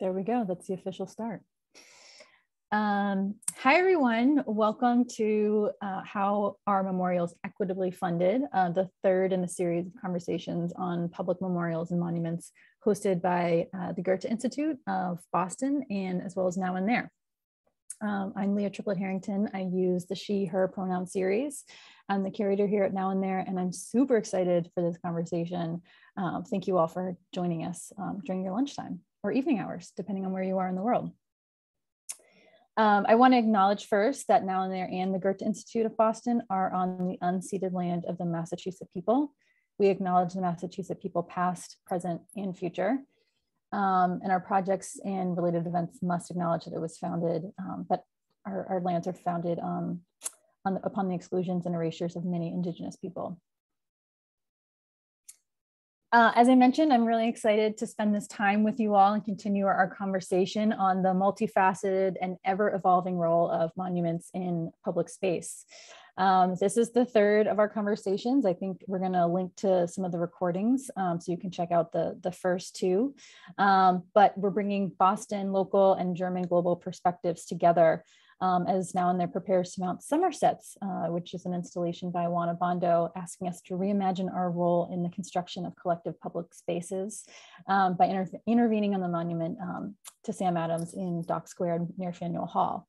There we go. That's the official start. Hi, everyone. Welcome to How Are Memorials Equitably Funded, the third in the series of conversations on public memorials and monuments hosted by the Goethe Institute of Boston, and as well as Now and There. I'm Leah Triplett Harrington. I use the she, her pronoun series. I'm the curator here at Now and There, and I'm super excited for this conversation. Thank you all for joining us during your lunchtime or evening hours, depending on where you are in the world. I want to acknowledge first that Now and There and the Goethe Institute of Boston are on the unceded land of the Massachusetts people. We acknowledge the Massachusetts people past, present, and future. And our projects and related events must acknowledge that it was founded, that our lands are founded upon the exclusions and erasures of many Indigenous people. As I mentioned, I'm really excited to spend this time with you all and continue our conversation on the multifaceted and ever-evolving role of monuments in public space. This is the third of our conversations. I think we're going to link to some of the recordings so you can check out the first two. But we're bringing Boston local and German global perspectives together as Now and There prepares to mount Somersets, which is an installation by Juana Bondo, asking us to reimagine our role in the construction of collective public spaces by intervening on the monument to Sam Adams in Dock Square near Faneuil Hall.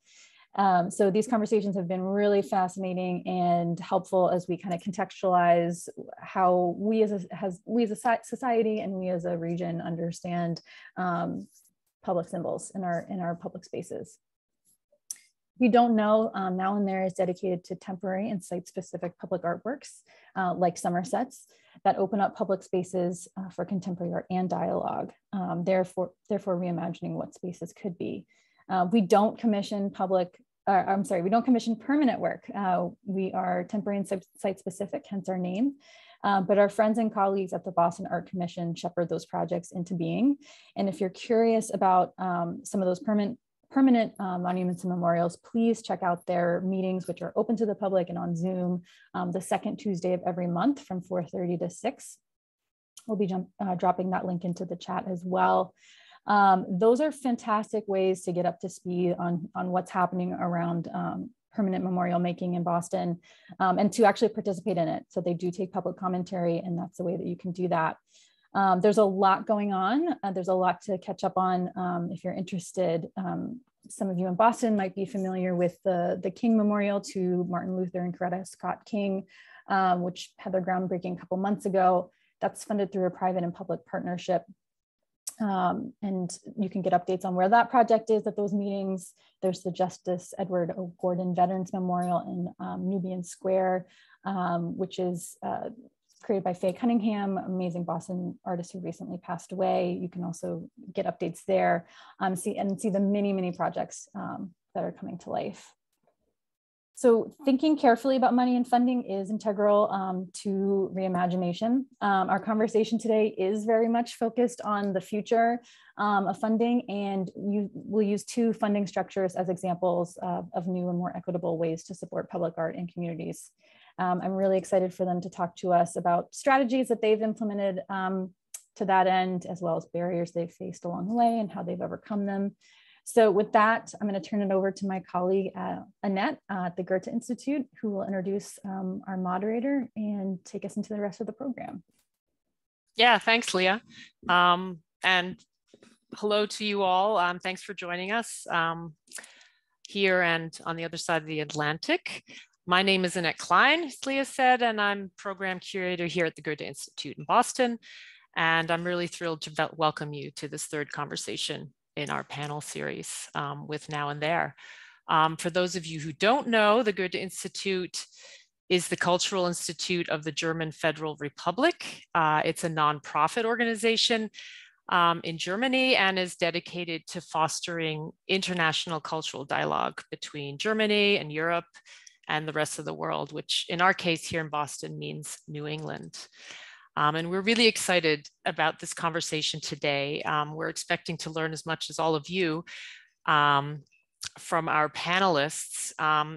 So these conversations have been really fascinating and helpful as we kind of contextualize how we as a society and we as a region understand public symbols in our public spaces. If you don't know, Now and There is dedicated to temporary and site-specific public artworks like Somersets that open up public spaces for contemporary art and dialogue, therefore reimagining what spaces could be. We don't commission we don't commission permanent work. We are temporary and site-specific, hence our name. But our friends and colleagues at the Boston Art Commission shepherd those projects into being. And if you're curious about some of those permanent monuments and memorials, please check out their meetings, which are open to the public and on Zoom the second Tuesday of every month from 4:30 to 6. We'll be dropping that link into the chat as well. Those are fantastic ways to get up to speed on what's happening around permanent memorial making in Boston and to actually participate in it. So they do take public commentary, and that's the way that you can do that. There's a lot going on. There's a lot to catch up on if you're interested. Some of you in Boston might be familiar with the King Memorial to Martin Luther and Coretta Scott King, which had their groundbreaking a couple months ago. That's funded through a private and public partnership. And you can get updates on where that project is at those meetings. There's the Justice Edward O. Gordon Veterans Memorial in Nubian Square, which is created by Faye Cunningham, amazing Boston artist who recently passed away. You can also get updates there, see the many projects that are coming to life. So thinking carefully about money and funding is integral to reimagination. Our conversation today is very much focused on the future of funding, and we'll use two funding structures as examples of new and more equitable ways to support public art in communities. I'm really excited for them to talk to us about strategies that they've implemented to that end, as well as barriers they've faced along the way and how they've overcome them. So with that, I'm going to turn it over to my colleague, Annette at the Goethe Institute, who will introduce our moderator and take us into the rest of the program. Yeah, thanks, Leah. And hello to you all. Thanks for joining us here and on the other side of the Atlantic. My name is Annette Klein, as Leah said, and I'm program curator here at the Goethe Institute in Boston. And I'm really thrilled to welcome you to this third conversation in our panel series with Now and There. For those of you who don't know, the Goethe Institute is the Cultural Institute of the German Federal Republic. It's a nonprofit organization in Germany and is dedicated to fostering international cultural dialogue between Germany and Europe and the rest of the world, which in our case here in Boston means New England. And we're really excited about this conversation today. We're expecting to learn as much as all of you from our panelists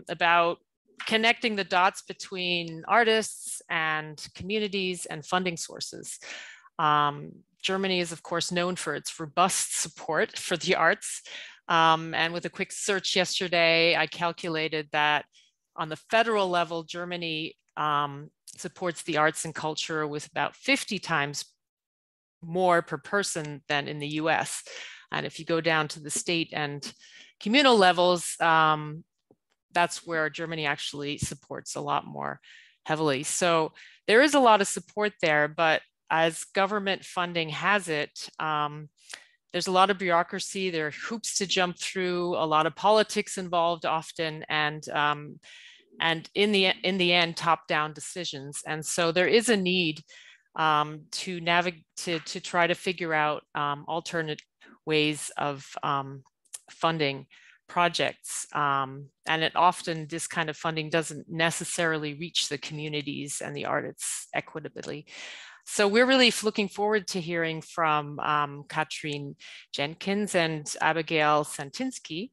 about connecting the dots between artists and communities and funding sources. Germany is, of course, known for its robust support for the arts. And with a quick search yesterday, I calculated that on the federal level, Germany supports the arts and culture with about 50 times more per person than in the US. And if you go down to the state and communal levels, that's where Germany actually supports a lot more heavily. So there is a lot of support there, but as government funding has it, there's a lot of bureaucracy, there are hoops to jump through, a lot of politics involved often, and in the end, top-down decisions. And so there is a need to navigate, to try to figure out alternate ways of funding projects. And it often, this kind of funding doesn't necessarily reach the communities and the artists equitably. So we're really looking forward to hearing from Katrine Jenkins and Abigail Santinsky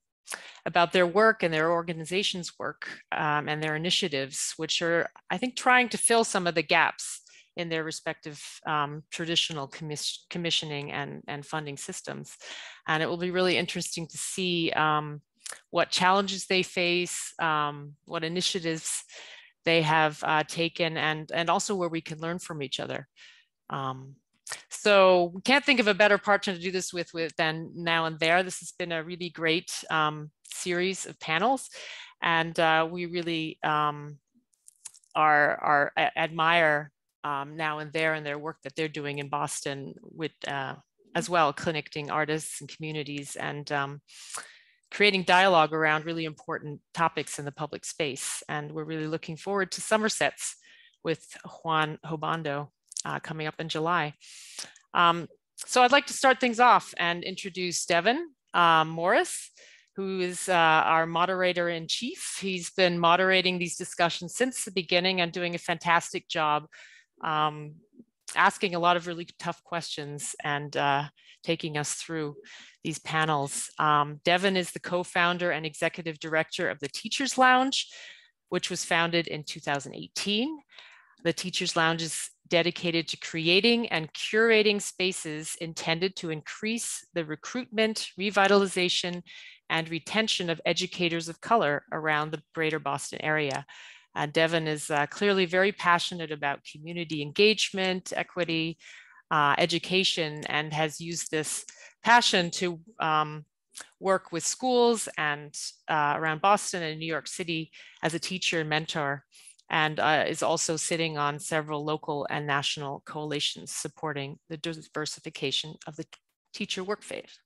about their work and their organization's work and their initiatives, which are, I think, trying to fill some of the gaps in their respective traditional commissioning and funding systems. And it will be really interesting to see what challenges they face, what initiatives they have taken, and also where we can learn from each other. So we can't think of a better partner to do this with than Now and There. This has been a really great series of panels, and we really admire Now and There and their work that they're doing in Boston with as well, connecting artists and communities and creating dialogue around really important topics in the public space. And we're really looking forward to Somersets with Juan Hobando coming up in July. So I'd like to start things off and introduce Devin Morris, who is our moderator in chief. He's been moderating these discussions since the beginning and doing a fantastic job, asking a lot of really tough questions and taking us through these panels. Devin is the co-founder and executive director of the Teachers Lounge, which was founded in 2018. The Teachers Lounge is dedicated to creating and curating spaces intended to increase the recruitment, revitalization, and retention of educators of color around the greater Boston area. Devin is clearly very passionate about community engagement, equity, education, and has used this passion to work with schools and around Boston and New York City as a teacher and mentor, and is also sitting on several local and national coalitions supporting the diversification of the teacher workforce.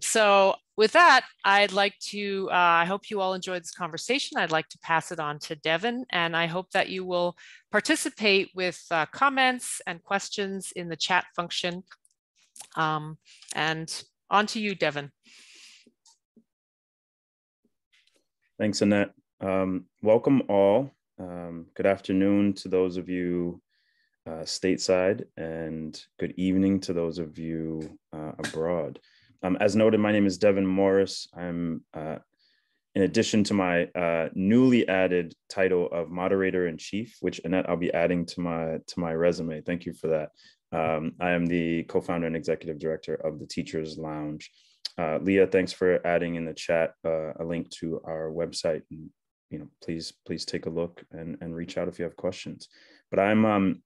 So with that, I'd like to, I hope you all enjoyed this conversation. I'd like to pass it on to Devin, and I hope that you will participate with comments and questions in the chat function. And on to you, Devin. Thanks, Annette. Welcome all. Good afternoon to those of you stateside, and good evening to those of you abroad. As noted, my name is Devin Morris. I'm, in addition to my newly added title of Moderator-in-Chief, which, Annette, I'll be adding to my resume. Thank you for that. I am the co-founder and executive director of the Teachers Lounge. Leah, thanks for adding in the chat a link to our website. And, you know, please take a look and reach out if you have questions. But I'm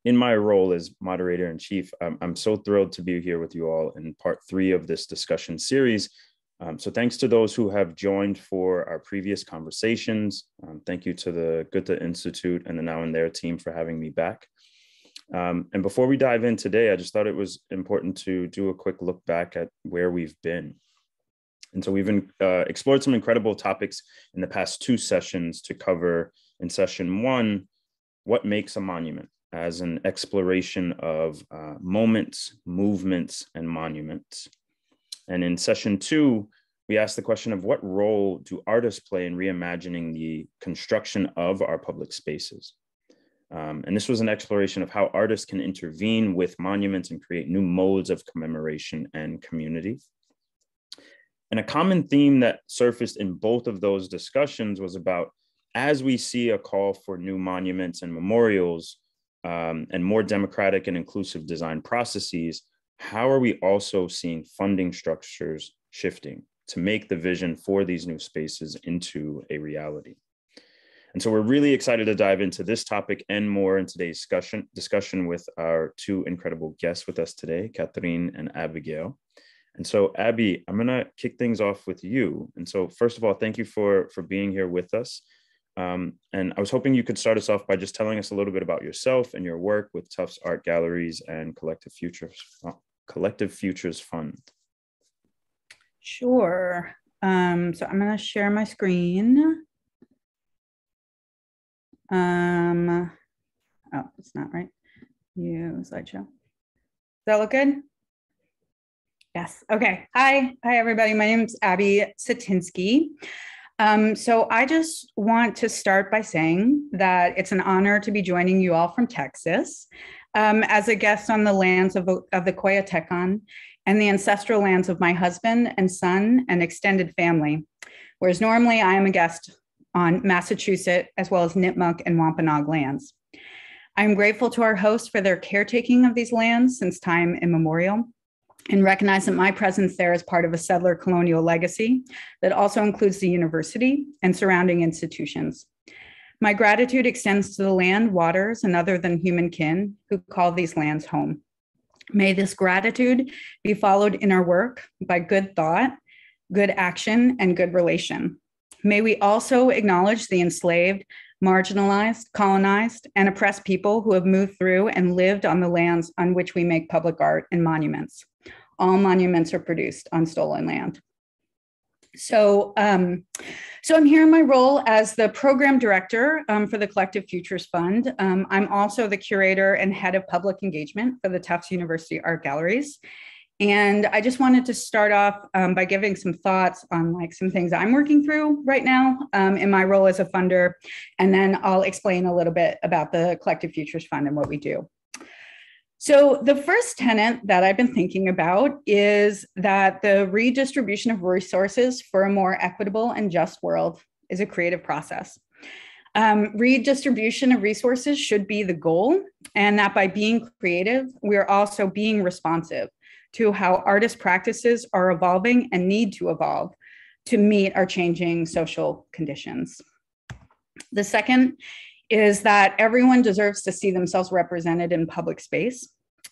in my role as moderator-in-chief, I'm so thrilled to be here with you all in part 3 of this discussion series. So thanks to those who have joined for our previous conversations. Thank you to the Goethe Institute and the Now and There team for having me back. And before we dive in today, I just thought it was important to do a quick look back at where we've been. And so we've explored some incredible topics in the past 2 sessions to cover in session 1, what makes a monument, as an exploration of moments, movements, and monuments. And in session 2, we asked the question of what role do artists play in reimagining the construction of our public spaces? And this was an exploration of how artists can intervene with monuments and create new modes of commemoration and community. And a common theme that surfaced in both of those discussions was about, as we see a call for new monuments and memorials, and more democratic and inclusive design processes, how are we also seeing funding structures shifting to make the vision for these new spaces into a reality? And so we're really excited to dive into this topic and more in today's discussion with our two incredible guests with us today, Catherine and Abigail. And so, Abby, I'm going to kick things off with you. And so, first of all, thank you for being here with us. And I was hoping you could start us off by just telling us a little bit about yourself and your work with Tufts Art Galleries and Collective Futures Fund. Sure. So I'm going to share my screen. Oh, it's not right. Slideshow. Does that look good? Yes. Okay. Hi, everybody. My name is Abby Satinsky. So I just want to start by saying that it's an honor to be joining you all from Texas as a guest on the lands of the Coyatecan and the ancestral lands of my husband and son and extended family, whereas normally I am a guest on Massachusetts, as well as Nipmuc and Wampanoag lands. I'm grateful to our hosts for their caretaking of these lands since time immemorial, and recognize that my presence there is part of a settler colonial legacy that also includes the university and surrounding institutions. My gratitude extends to the land, waters, and other than human kin who call these lands home. May this gratitude be followed in our work by good thought, good action, and good relation. May we also acknowledge the enslaved, marginalized, colonized, and oppressed people who have moved through and lived on the lands on which we make public art and monuments. All monuments are produced on stolen land. So I'm here in my role as the program director for the Collective Futures Fund. I'm also the curator and head of public engagement for the Tufts University Art Galleries. And I just wanted to start off by giving some thoughts on some things I'm working through right now in my role as a funder. And then I'll explain a little bit about the Collective Futures Fund and what we do. So the first tenet that I've been thinking about is that the redistribution of resources for a more equitable and just world is a creative process. Redistribution of resources should be the goal, and that by being creative, we're also being responsive to how artist practices are evolving and need to evolve to meet our changing social conditions. The second is that everyone deserves to see themselves represented in public space,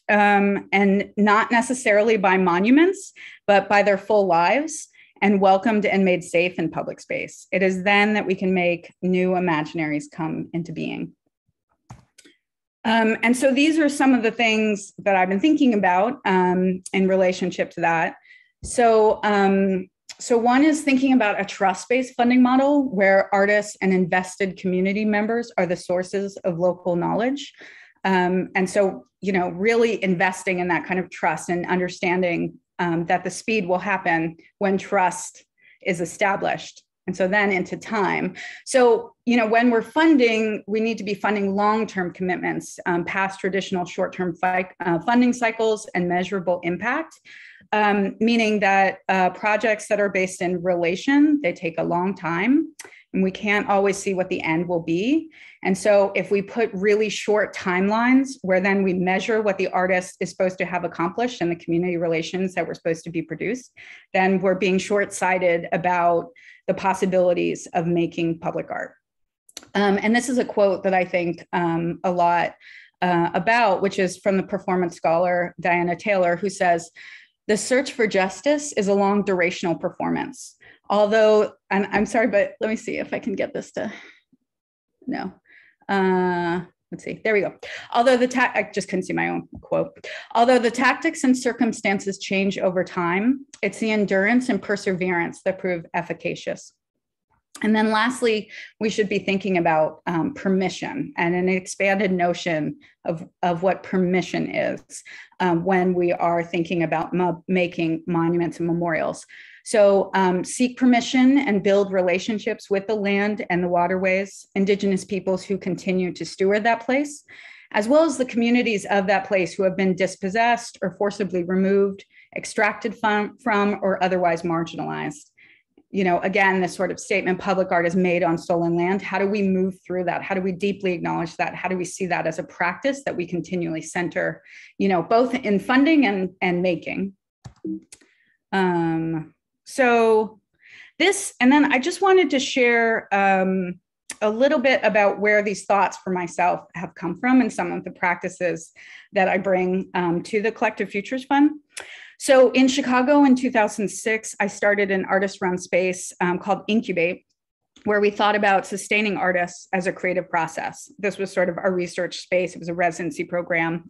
and not necessarily by monuments, but by their full lives and welcomed and made safe in public space. It is then that we can make new imaginaries come into being. And so these are some of the things that I've been thinking about in relationship to that. So one is thinking about a trust-based funding model where artists and invested community members are the sources of local knowledge. And so, really investing in that kind of trust and understanding that the speed will happen when trust is established. And so then into time. So, when we're funding, we need to be funding long-term commitments past traditional short-term funding cycles and measurable impact, meaning that projects that are based in relation, they take a long time and we can't always see what the end will be. And so if we put really short timelines where then we measure what the artist is supposed to have accomplished and the community relations that were supposed to be produced, then we're being short-sighted about the possibilities of making public art. And this is a quote that I think a lot about, which is from the performance scholar Diana Taylor, who says, "The search for justice is a long durational performance. Although," and I'm sorry, but let me see if I can get this to, no. Let's see, there we go. Although I just couldn't see my own quote. "Although the tactics and circumstances change over time, it's the endurance and perseverance that prove efficacious." And then lastly, we should be thinking about permission and an expanded notion of what permission is when we are thinking about making monuments and memorials. So seek permission and build relationships with the land and the waterways, Indigenous peoples who continue to steward that place, as well as the communities of that place who have been dispossessed or forcibly removed, extracted from or otherwise marginalized. again, this sort of statement, public art is made on stolen land. How do we move through that? How do we deeply acknowledge that? How do we see that as a practice that we continually center, both in funding and making? So this, and then I just wanted to share a little bit about where these thoughts for myself have come from and some of the practices that I bring to the Collective Futures Fund. So in Chicago in 2006, I started an artist-run space called Incubate, where we thought about sustaining artists as a creative process. This was sort of our research space. It was a residency program.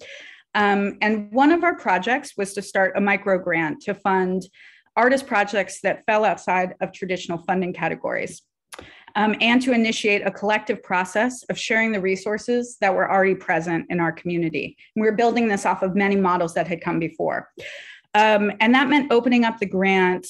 And one of our projects was to start a micro grant to fund artist projects that fell outside of traditional funding categories. And to initiate a collective process of sharing the resources that were already present in our community. And we were building this off of many models that had come before. And that meant opening up the grant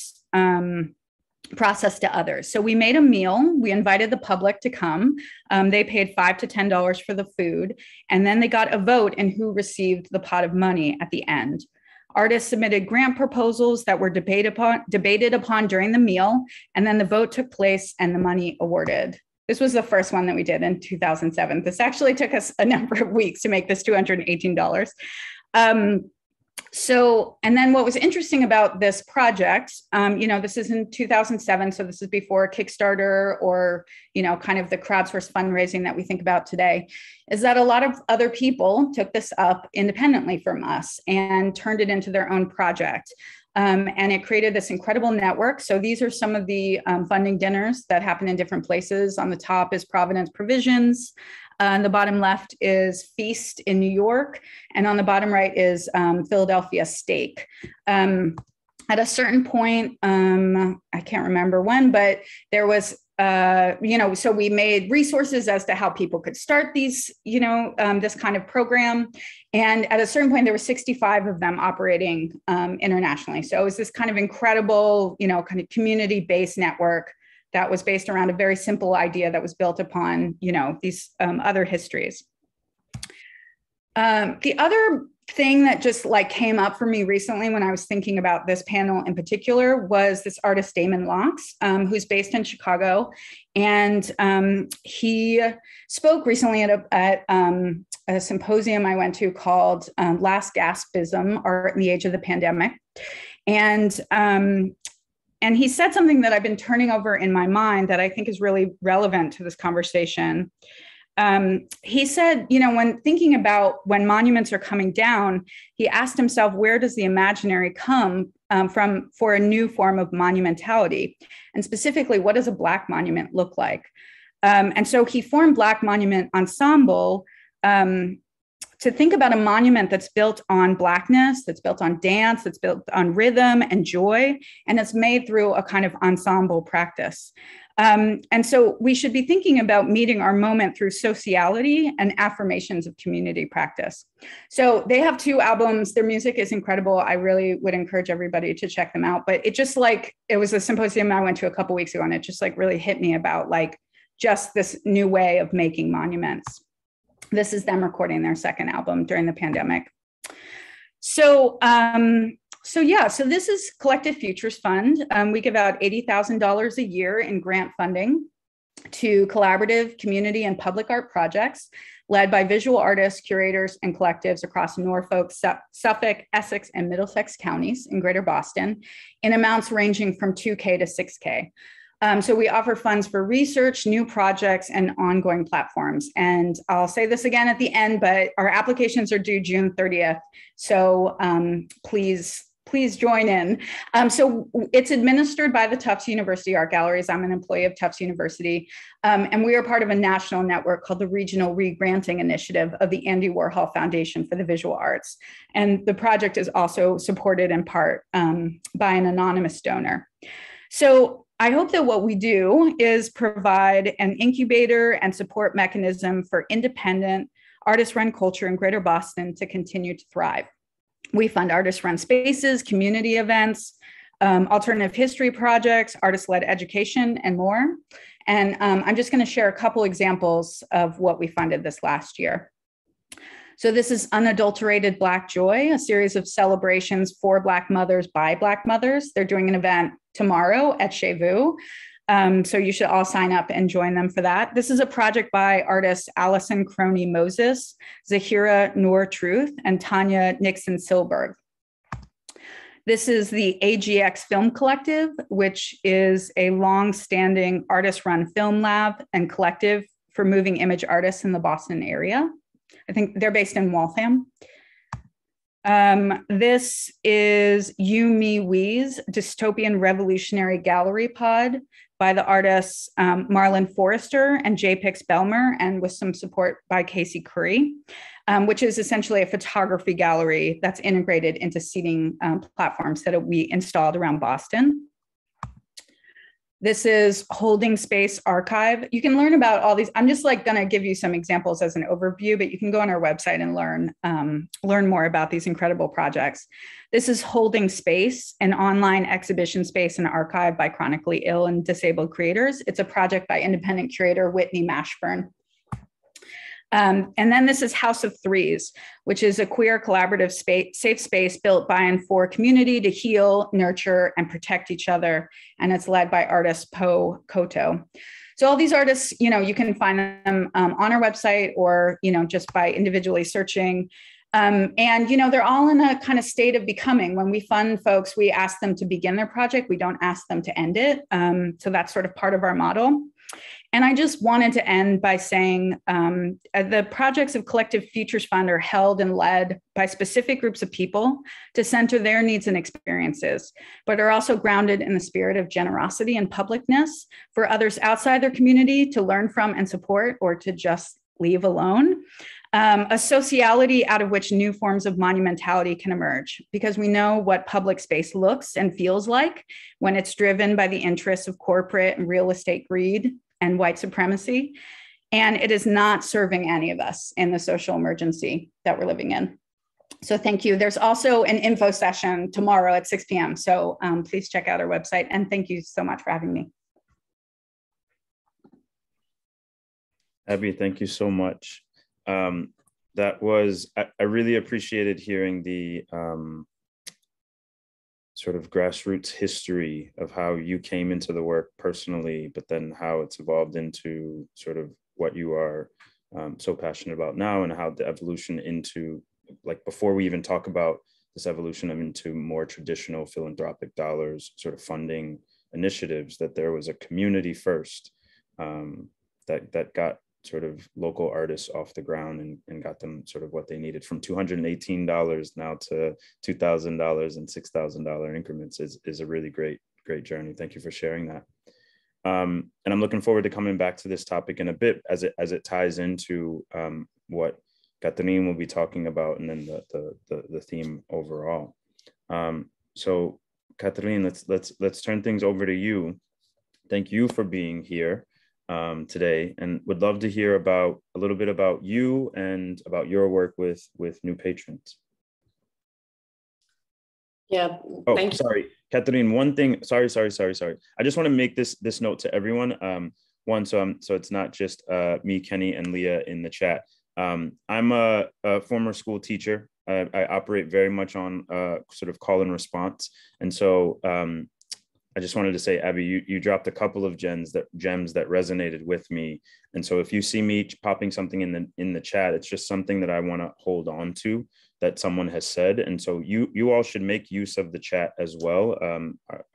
process to others. So we made a meal. We invited the public to come. They paid $5 to $10 for the food. And then they got a vote in who received the pot of money at the end. Artists submitted grant proposals that were debated upon during the meal, and then the vote took place and the money awarded. This was the first one that we did in 2007. This actually took us a number of weeks to make this $218. And then what was interesting about this project, this is in 2007, so this is before Kickstarter or, kind of the crowdsourced fundraising that we think about today, is that a lot of other people took this up independently from us and turned it into their own project. And it created this incredible network. So these are some of the funding dinners that happen in different places. On the top is Providence Provisions. On the bottom left is Feast in New York. And on the bottom right is Philadelphia Steak. At a certain point, I can't remember when, but there was, so we made resources as to how people could start these, this kind of program. And at a certain point, there were 65 of them operating internationally. So it was this kind of incredible, kind of community-based network that was based around a very simple idea that was built upon, these other histories. The other thing that just came up for me recently when I was thinking about this panel in particular was this artist Damon Locks, who's based in Chicago. And he spoke recently at a symposium I went to called Last Gaspism, Art in the Age of the Pandemic. And he said something that I've been turning over in my mind that I think is really relevant to this conversation. He said, when thinking about when monuments are coming down, he asked himself, where does the imaginary come from for a new form of monumentality? And specifically, what does a Black monument look like? And so he formed Black Monument Ensemble to think about a monument that's built on Blackness, that's built on dance, that's built on rhythm and joy, and it's made through a kind of ensemble practice. And so we should be thinking about meeting our moment through sociality and affirmations of community practice. So they have 2 albums. Their music is incredible. I really would encourage everybody to check them out. But it just it was a symposium I went to a couple weeks ago, and it just really hit me about just this new way of making monuments. This is them recording their 2nd album during the pandemic. So this is Collective Futures Fund. We give out $80,000 a year in grant funding to collaborative community and public art projects led by visual artists, curators, and collectives across Norfolk, Suffolk, Essex, and Middlesex counties in Greater Boston in amounts ranging from $2K to $6K. So we offer funds for research, new projects, and ongoing platforms. And I'll say this again at the end, but our applications are due June 30th. So please join in. So it's administered by the Tufts University Art Galleries. I'm an employee of Tufts University. And we are part of a national network called the Regional Regranting Initiative of the Andy Warhol Foundation for the Visual Arts. And the project is also supported in part by an anonymous donor. So I hope that what we do is provide an incubator and support mechanism for independent artist-run culture in Greater Boston to continue to thrive. We fund artist-run spaces, community events, alternative history projects, artist-led education, and more. And I'm just going to share a couple examples of what we funded this last year. So this is Unadulterated Black Joy, a series of celebrations for Black mothers by Black mothers. They're doing an event tomorrow at Chez Vous. So you should all sign up and join them for that. This is a project by artists Allison Croney Moses, Zahira Noor Truth, and Tanya Nixon Silberg. This is the AGX Film Collective, which is a long-standing artist-run film lab and collective for moving image artists in the Boston area. I think they're based in Waltham. This is You, Me, We's Dystopian Revolutionary Gallery Pod by the artists Marlon Forrester and J. Pix Belmer, and with some support by Casey Curry, which is essentially a photography gallery that's integrated into seating platforms that we installed around Boston. This is Holding Space Archive. You can learn about all these. I'm just like gonna give you some examples as an overview, but you can go on our website and learn more about these incredible projects. This is Holding Space, an online exhibition space and archive by chronically ill and disabled creators. It's a project by independent curator Whitney Mashburn. And then this is House of Threes, which is a queer collaborative safe space built by and for community to heal, nurture, and protect each other. And it's led by artist Po Koto. So all these artists, you can find them on our website or, just by individually searching. And, they're all in a kind of state of becoming. When we fund folks, we ask them to begin their project. We don't ask them to end it. So that's sort of part of our model. And I just wanted to end by saying the projects of Collective Futures Fund are held and led by specific groups of people to center their needs and experiences, but are also grounded in the spirit of generosity and publicness for others outside their community to learn from and support, or to just leave alone. A sociality out of which new forms of monumentality can emerge, because we know what public space looks and feels like when it's driven by the interests of corporate and real estate greed and white supremacy. And it is not serving any of us in the social emergency that we're living in. So thank you. There's also an info session tomorrow at 6 p.m. So please check out our website. And thank you so much for having me. Abby, thank you so much. That was, I really appreciated hearing the sort of grassroots history of how you came into the work personally, but then how it's evolved into sort of what you are so passionate about now, and how the evolution into, like, before we even talk about this evolution into more traditional philanthropic dollars, sort of funding initiatives, that there was a community first that got sort of local artists off the ground and got them sort of what they needed, from $218 now to $2,000 and $6,000 increments is a really great journey. Thank you for sharing that. And I'm looking forward to coming back to this topic in a bit as it ties into what Catherine will be talking about, and then the theme overall. So Catherine, let's turn things over to you. Thank you for being here today, and would love to hear about a little bit about you and about your work with new patrons. Yeah. Oh, sorry, Catherine. One thing. Sorry. I just want to make this note to everyone. So it's not just me, Kenny, and Leah in the chat. I'm a former school teacher. I operate very much on sort of call and response, and so I just wanted to say, Abby, you dropped a couple of gems that resonated with me. And so if you see me popping something in the chat, it's just something that I want to hold on to that someone has said. And so you all should make use of the chat as well,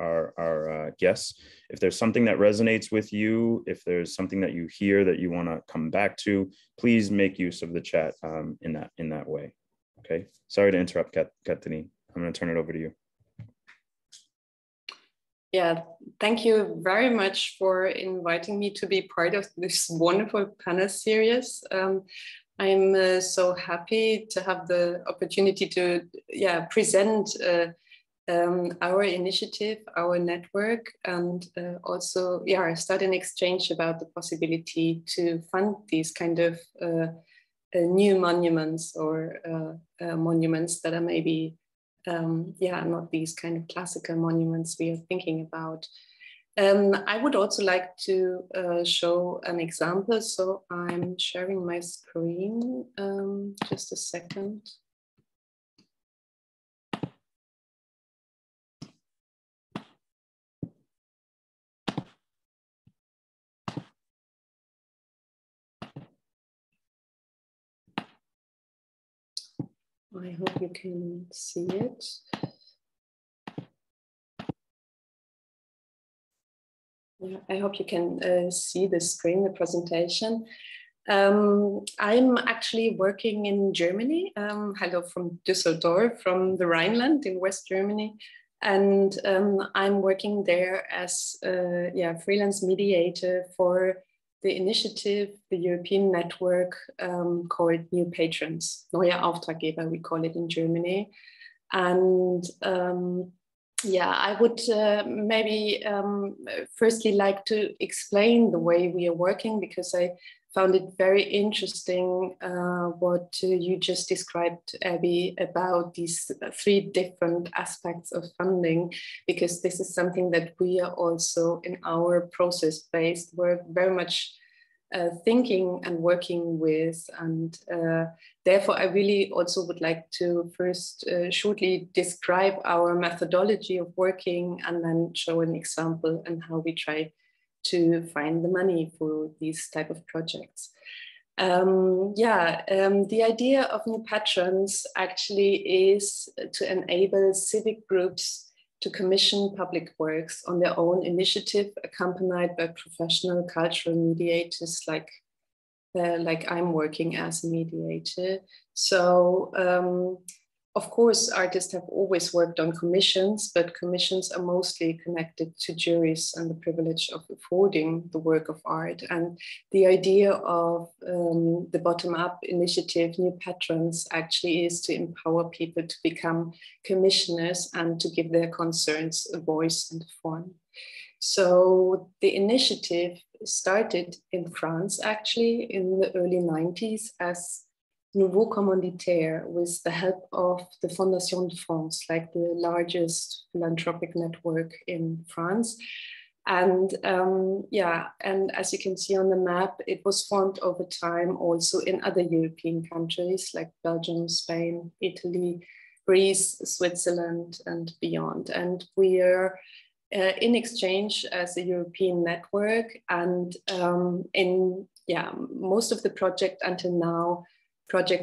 our guests. If there's something that resonates with you, if there's something that you hear that you want to come back to, please make use of the chat in that way. Okay. Sorry to interrupt, Catherine. I'm going to turn it over to you. Yeah, thank you very much for inviting me to be part of this wonderful panel series. I'm so happy to have the opportunity to present our initiative, our network, and also start an exchange about the possibility to fund these kind of new monuments, or monuments that are maybe not these kind of classical monuments we are thinking about. I would also like to show an example. So I'm sharing my screen, just a second. I hope you can see it. Yeah, I hope you can see the screen, the presentation. I'm actually working in Germany. Hello from Düsseldorf, from the Rhineland in West Germany. And I'm working there as a freelance mediator for the initiative, the European network called New Patrons, Neue Auftraggeber, we call it in Germany. And I would maybe firstly like to explain the way we are working, because I found it very interesting what you just described, Abby, about these three different aspects of funding, because this is something that we are also in our process-based work very much thinking and working with. And therefore, I really also would like to first shortly describe our methodology of working and then show an example and how we try to find the money for these type of projects. The idea of New Patrons actually is to enable civic groups to commission public works on their own initiative, accompanied by professional cultural mediators like I'm working as a mediator. So, of course, artists have always worked on commissions, but commissions are mostly connected to juries and the privilege of affording the work of art. And the idea of the bottom-up initiative, New Patrons, actually is to empower people to become commissioners and to give their concerns a voice and a form. So the initiative started in France, actually, in the early 90s as Nouveau Commanditaire, with the help of the Fondation de France, like the largest philanthropic network in France. And and as you can see on the map, it was formed over time also in other European countries like Belgium, Spain, Italy, Greece, Switzerland, and beyond. And we are in exchange as a European network. And most of the projects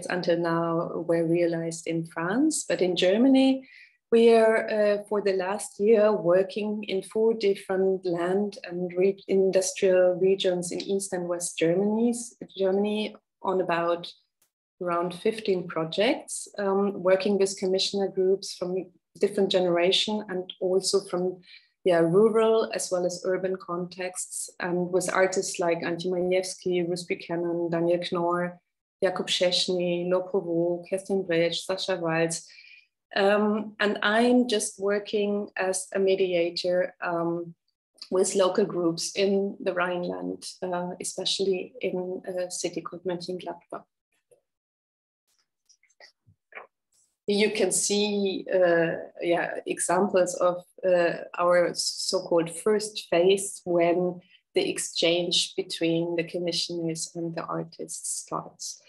until now were realized in France, but in Germany, we are for the last year working in 4 different land and industrial regions in East and West Germany on about around 15 projects, working with commissioner groups from different generation and also from rural as well as urban contexts, and with artists like Antje Majewski, Ruth Buchanan, Daniel Knorr, Jakub Szczesny, Lo Provo, Kerstin Brech, Sascha Walz. And I'm just working as a mediator with local groups in the Rhineland, especially in a city called Mönchengladbach. You can see examples of our so-called first phase, when the exchange between the commissioners and the artists starts.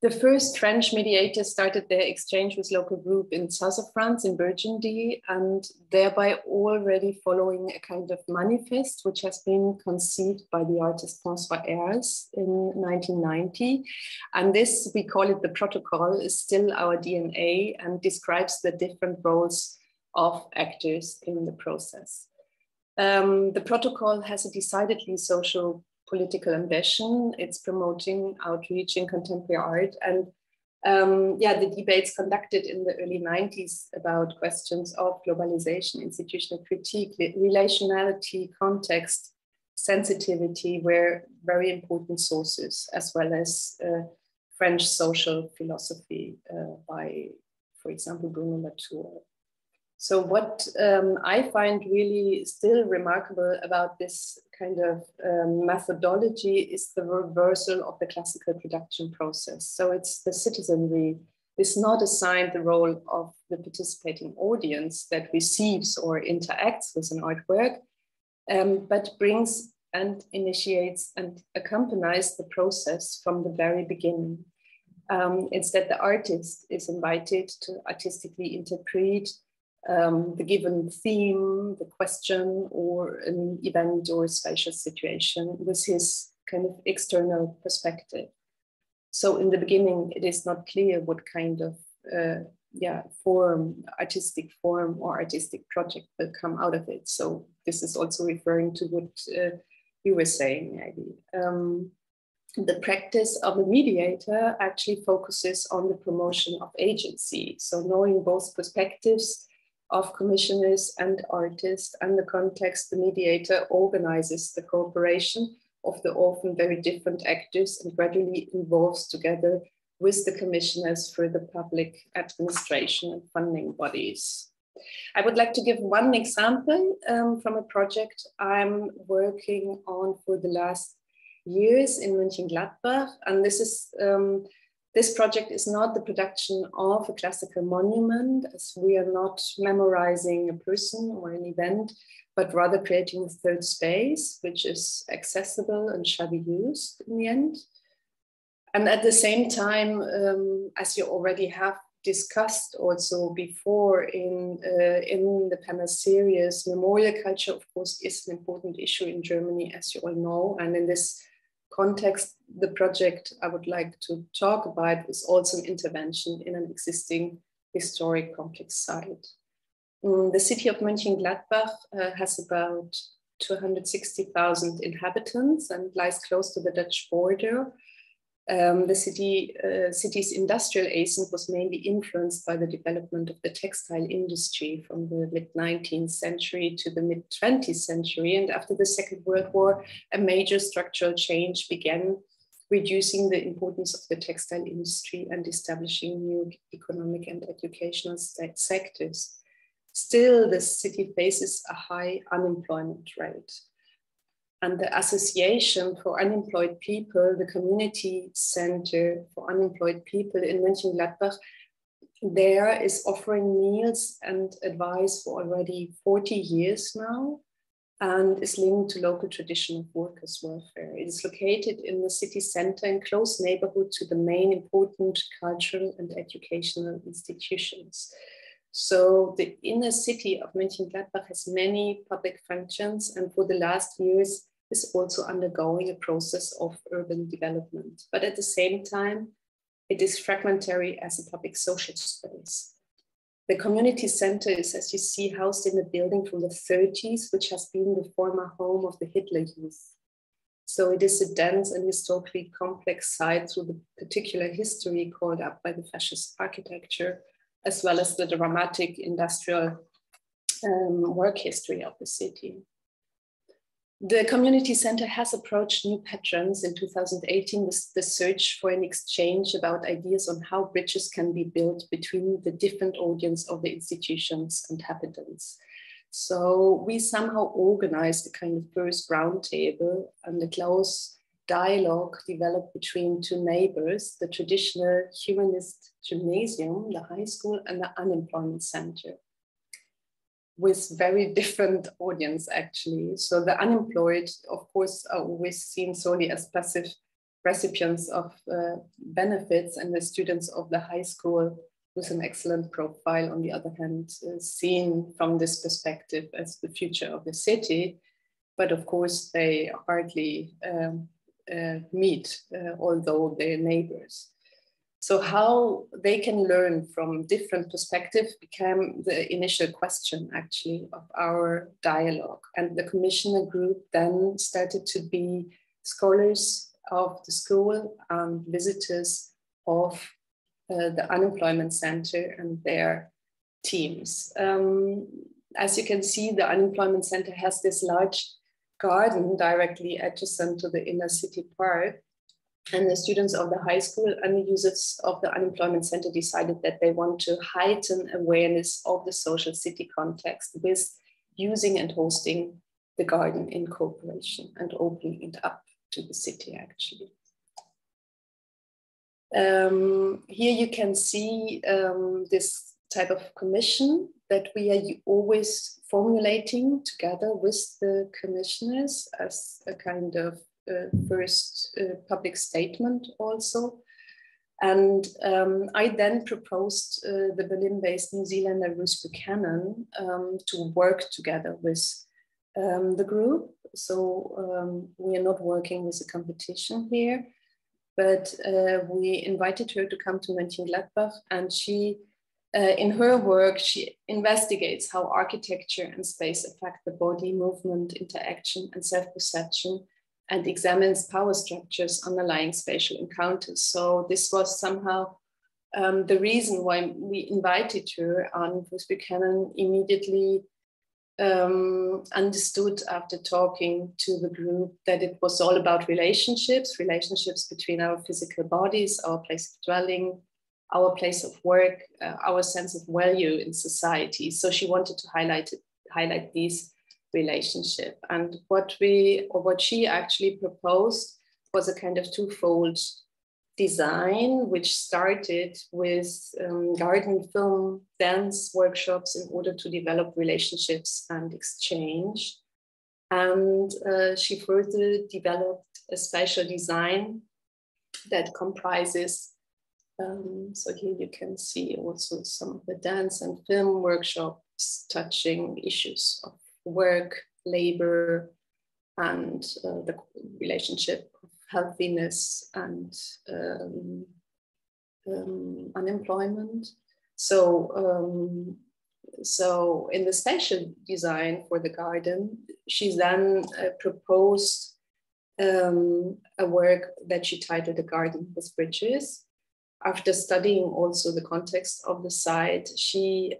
The first French mediators started their exchange with local group in south of France, in Burgundy, and thereby already following a kind of manifest, which has been conceived by the artist François Ayres in 1990. And this, we call it the protocol, is still our DNA and describes the different roles of actors in the process. The protocol has a decidedly social political ambition. It's promoting outreach in contemporary art. And the debates conducted in the early 90s about questions of globalization, institutional critique, relationality, context, sensitivity were very important sources, as well as French social philosophy by, for example, Bruno Latour. So what I find really still remarkable about this kind of methodology is the reversal of the classical production process. So it's the citizenry is not assigned the role of the participating audience that receives or interacts with an artwork, but brings and initiates and accompanies the process from the very beginning. Instead, the artist is invited to artistically interpret the given theme, the question, or an event or a spatial situation with his kind of external perspective. So in the beginning, it is not clear what kind of artistic form or artistic project will come out of it. So this is also referring to what you were saying, maybe. The practice of a mediator actually focuses on the promotion of agency. So knowing both perspectives of commissioners and artists and the context, the mediator organizes the cooperation of the often very different actors and gradually involves together with the commissioners for the public administration and funding bodies. I would like to give one example from a project I'm working on for the last years in Mönchengladbach, and this project is not the production of a classical monument, as we are not memorizing a person or an event, but rather creating a third space, which is accessible and shall be used in the end. And at the same time, as you already have discussed also before in the panel series, memorial culture, of course, is an important issue in Germany, as you all know. And in this context, the project I would like to talk about is also an intervention in an existing historic complex site. The city of Mönchengladbach has about 260,000 inhabitants and lies close to the Dutch border. The city's industrial ascent was mainly influenced by the development of the textile industry from the mid-19th century to the mid-20th century. And after the Second World War, a major structural change began, reducing the importance of the textile industry and establishing new economic and educational sectors. Still, the city faces a high unemployment rate. And the Association for Unemployed People, the Community Center for Unemployed People in Mönchengladbach, there is offering meals and advice for already 40 years now, and is linked to local tradition of workers' welfare. It is located in the city center in close neighborhood to the main important cultural and educational institutions. So the inner city of Mönchengladbach has many public functions, and for the last years is also undergoing a process of urban development. But at the same time, it is fragmentary as a public social space. The community center is, as you see, housed in a building from the 30s, which has been the former home of the Hitler Youth. So it is a dense and historically complex site through the particular history called up by the fascist architecture, as well as the dramatic industrial work history of the city. The community center has approached new patrons in 2018 with the search for an exchange about ideas on how bridges can be built between the different audience of the institution's inhabitants. So we somehow organized a kind of first roundtable, and a close dialogue developed between two neighbors, the traditional humanist gymnasium, the high school, and the unemployment center, with very different audience actually. So the unemployed, of course, are always seen solely as passive recipients of benefits, and the students of the high school with an excellent profile, on the other hand, seen from this perspective as the future of the city. But of course, they hardly meet, although they're neighbors. So how they can learn from different perspectives became the initial question actually of our dialogue. And the commissioner group then started to be scholars of the school and visitors of the unemployment center and their teams. As you can see, the unemployment center has this large garden directly adjacent to the inner city park. And the students of the high school and the users of the unemployment center decided that they want to heighten awareness of the social city context with using and hosting the garden in cooperation and opening it up to the city actually. Here you can see this type of commission that we are always formulating together with the commissioners as a kind of first public statement also. And I then proposed the Berlin-based New Zealander Ruth Buchanan to work together with the group. So we are not working with a competition here. but we invited her to come to Mönchengladbach, and she, in her work, she investigates how architecture and space affect the body, movement, interaction, and self-perception, and examines power structures underlying spatial encounters. So this was somehow the reason why we invited her, and Ruth Buchanan immediately understood after talking to the group that it was all about relationships between our physical bodies, our place of dwelling, our place of work, our sense of value in society. So she wanted to highlight these relationships. And what she actually proposed was a kind of twofold design, which started with garden, film, dance workshops in order to develop relationships and exchange. And she further developed a spatial design that comprises, so here you can see also some of the dance and film workshops touching issues of work, labor, and the relationship of healthiness and unemployment. So, so in the spatial design for the garden, she then proposed a work that she titled "A Garden with Bridges." After studying also the context of the site, she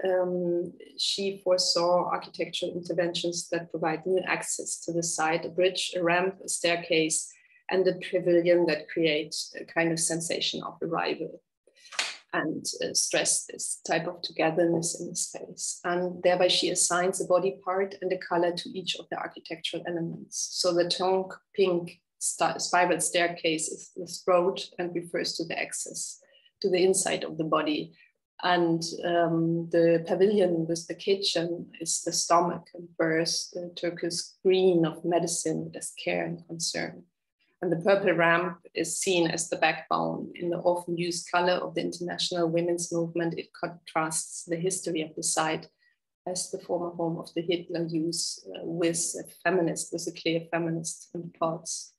foresaw architectural interventions that provide new access to the site, a bridge, a ramp, a staircase, and a pavilion that creates a kind of sensation of arrival and stress this type of togetherness in the space. And thereby she assigns a body part and a color to each of the architectural elements. So the taupe pink spiral staircase is the throat and refers to the access to the inside of the body. And the pavilion with the kitchen is the stomach and bears the turquoise green of medicine, as care and concern. And the purple ramp is seen as the backbone in the often used color of the international women's movement. It contrasts the history of the site as the former home of the Hitler Youth with a clear feminist impulse.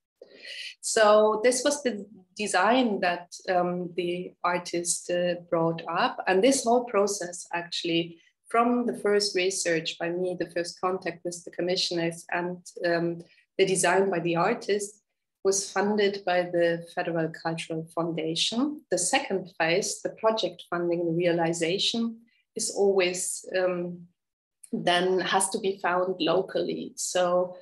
So this was the design that the artist brought up. And this whole process actually, from the first research by me, the first contact with the commissioners, and the design by the artist, was funded by the Federal Cultural Foundation. The second phase, the project funding, the realization, is always then has to be found locally. So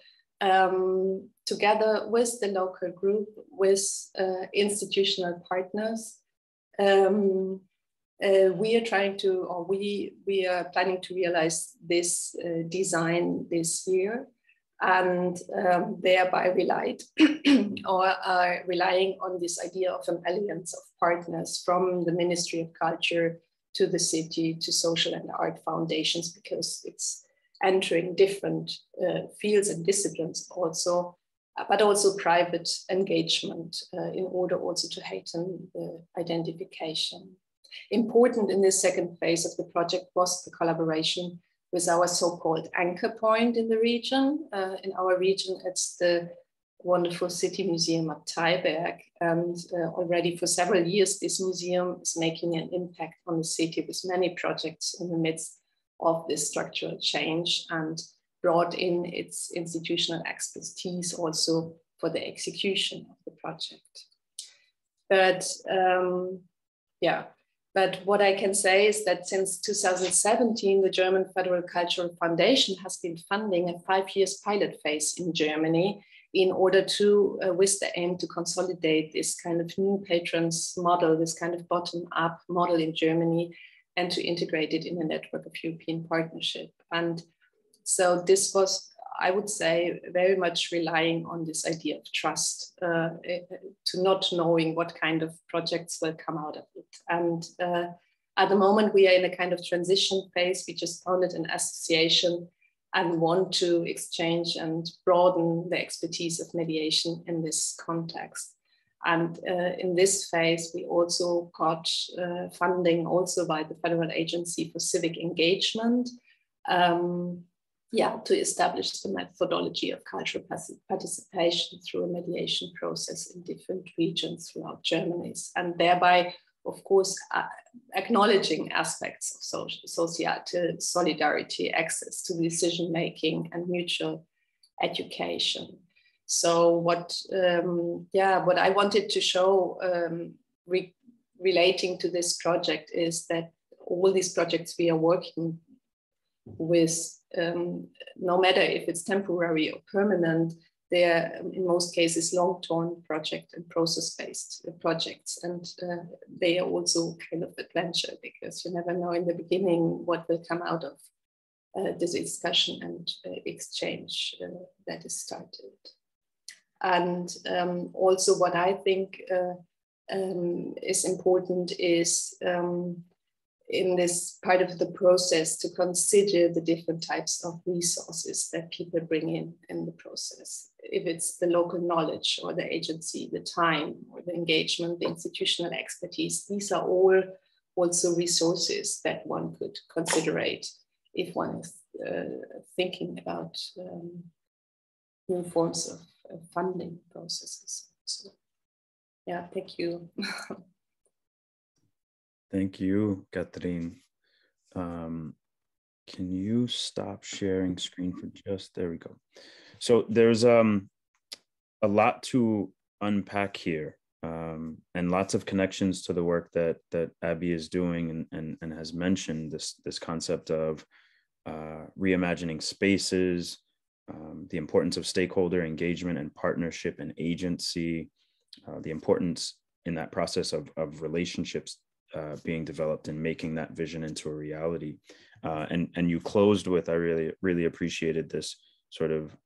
together with the local group, with institutional partners, we are trying to, or we are planning to realize this design this year, and thereby relied or are relying on this idea of an alliance of partners from the Ministry of Culture to the city to social and art foundations, because it's entering different fields and disciplines also, but also private engagement in order also to heighten the identification. Important in this second phase of the project was the collaboration with our so-called anchor point in the region. In our region, it's the wonderful City Museum at Taibberg. And already for several years, this museum is making an impact on the city with many projects in the midst of this structural change, and brought in its institutional expertise also for the execution of the project. But but what I can say is that since 2017, the German Federal Cultural Foundation has been funding a 5-year pilot phase in Germany in order to, with the aim to consolidate this kind of new patrons model, this kind of bottom-up model in Germany, and to integrate it in a network of European partnership. And so this was, I would say, very much relying on this idea of trust, to not knowing what kind of projects will come out of it. And at the moment, we are in a kind of transition phase. We just founded an association and want to exchange and broaden the expertise of mediation in this context. And in this phase, we also got funding also by the Federal Agency for Civic Engagement, to establish the methodology of cultural participation through a mediation process in different regions throughout Germany, and thereby, of course, acknowledging aspects of societal solidarity, access to decision-making, and mutual education. So what I wanted to show relating to this project is that all these projects we are working with, no matter if it's temporary or permanent, they're in most cases long-term project and process-based projects, and they are also kind of adventure, because you never know in the beginning what will come out of this discussion and exchange that is started. And also what I think is important is in this part of the process to consider the different types of resources that people bring in the process. If it's the local knowledge or the agency, the time or the engagement, the institutional expertise, these are all also resources that one could considerate if one is thinking about new forms of funding processes. So, yeah, thank you. Thank you, Catherine. Can you stop sharing screen for just, there we go. So there's a lot to unpack here, and lots of connections to the work that Abby is doing and has mentioned, this concept of reimagining spaces, the importance of stakeholder engagement and partnership and agency, the importance in that process of relationships being developed and making that vision into a reality. And you closed with, I really appreciated this sort of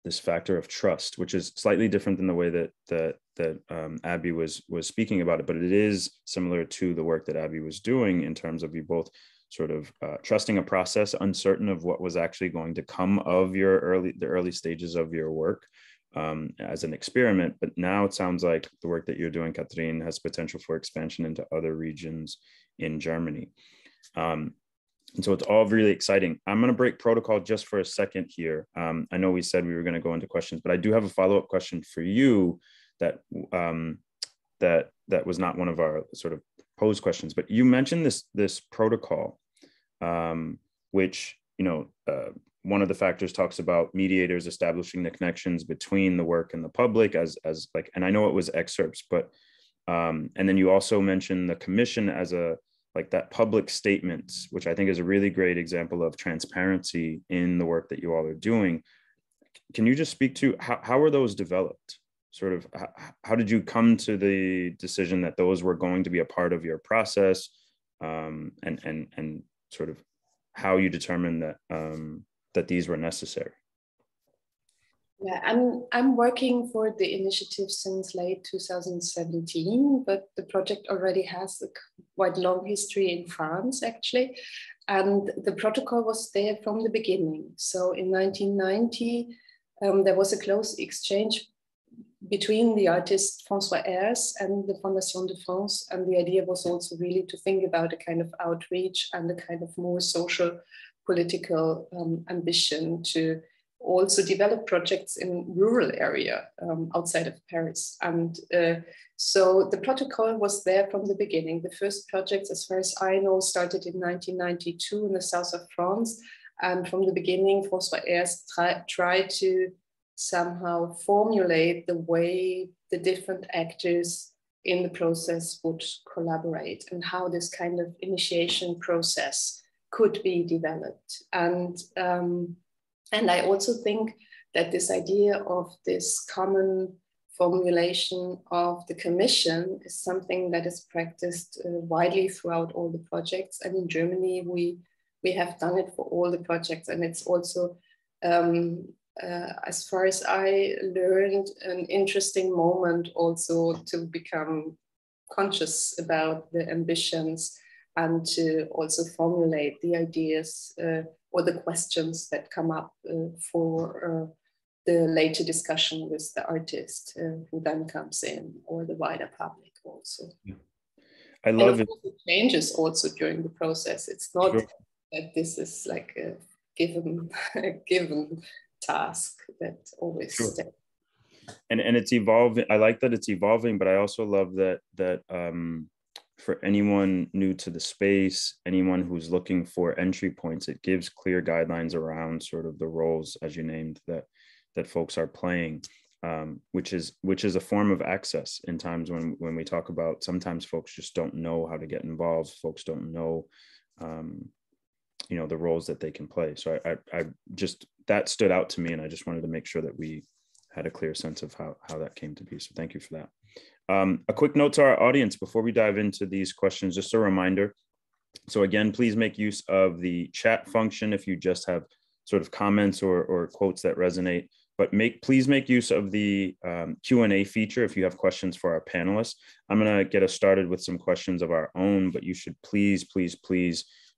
this factor of trust, which is slightly different than the way that Abby was speaking about it, but it is similar to the work that Abby was doing in terms of you both sort of trusting a process, uncertain of what was actually going to come of the early stages of your work as an experiment. But now it sounds like the work that you're doing, Catherine, has potential for expansion into other regions in Germany. And so it's all really exciting. I'm going to break protocol just for a second here. I know we said we were going to go into questions, but I do have a follow-up question for you that that was not one of our sort of posed questions. But you mentioned this protocol, which, you know, one of the factors talks about mediators establishing the connections between the work and the public as like, and I know it was excerpts, but and then you also mentioned the commission as a like that public statements, which I think is a really great example of transparency in the work that you all are doing. Can you just speak to how are those developed? Sort of how did you come to the decision that those were going to be a part of your process, and sort of how you determined that that these were necessary? Yeah, I'm working for the initiative since late 2017, but the project already has a quite long history in France, actually. And the protocol was there from the beginning. So in 1990, there was a close exchange between the artist François Hers and the Fondation de France. And the idea was also really to think about a kind of outreach and a kind of more social political ambition to also develop projects in rural area outside of Paris. And so the protocol was there from the beginning. The first projects, as far as I know, started in 1992 in the south of France. And from the beginning, François Hers tried to somehow formulate the way the different actors in the process would collaborate and how this kind of initiation process could be developed. And I also think that this idea of this common formulation of the commission is something that is practiced widely throughout all the projects. And in Germany, we have done it for all the projects. And it's also, as far as I learned, an interesting moment also to become conscious about the ambitions and to also formulate the ideas or the questions that come up for the later discussion with the artist who then comes in, or the wider public also. Yeah. I love it. It changes also during the process. It's not that this is like a given task that always stays. And it's evolving. I like that it's evolving, but I also love that for anyone new to the space, anyone who's looking for entry points, it gives clear guidelines around sort of the roles, as you named, that folks are playing, which is a form of access in times when we talk about, sometimes folks just don't know how to get involved. Folks don't know, the roles that they can play. So I just, that stood out to me, and I just wanted to make sure that we had a clear sense of how that came to be. So thank you for that. A quick note to our audience before we dive into these questions, just a reminder. So again, please make use of the chat function if you just have sort of comments or quotes that resonate, but please make use of the Q&A feature if you have questions for our panelists. I'm gonna get us started with some questions of our own, but you should please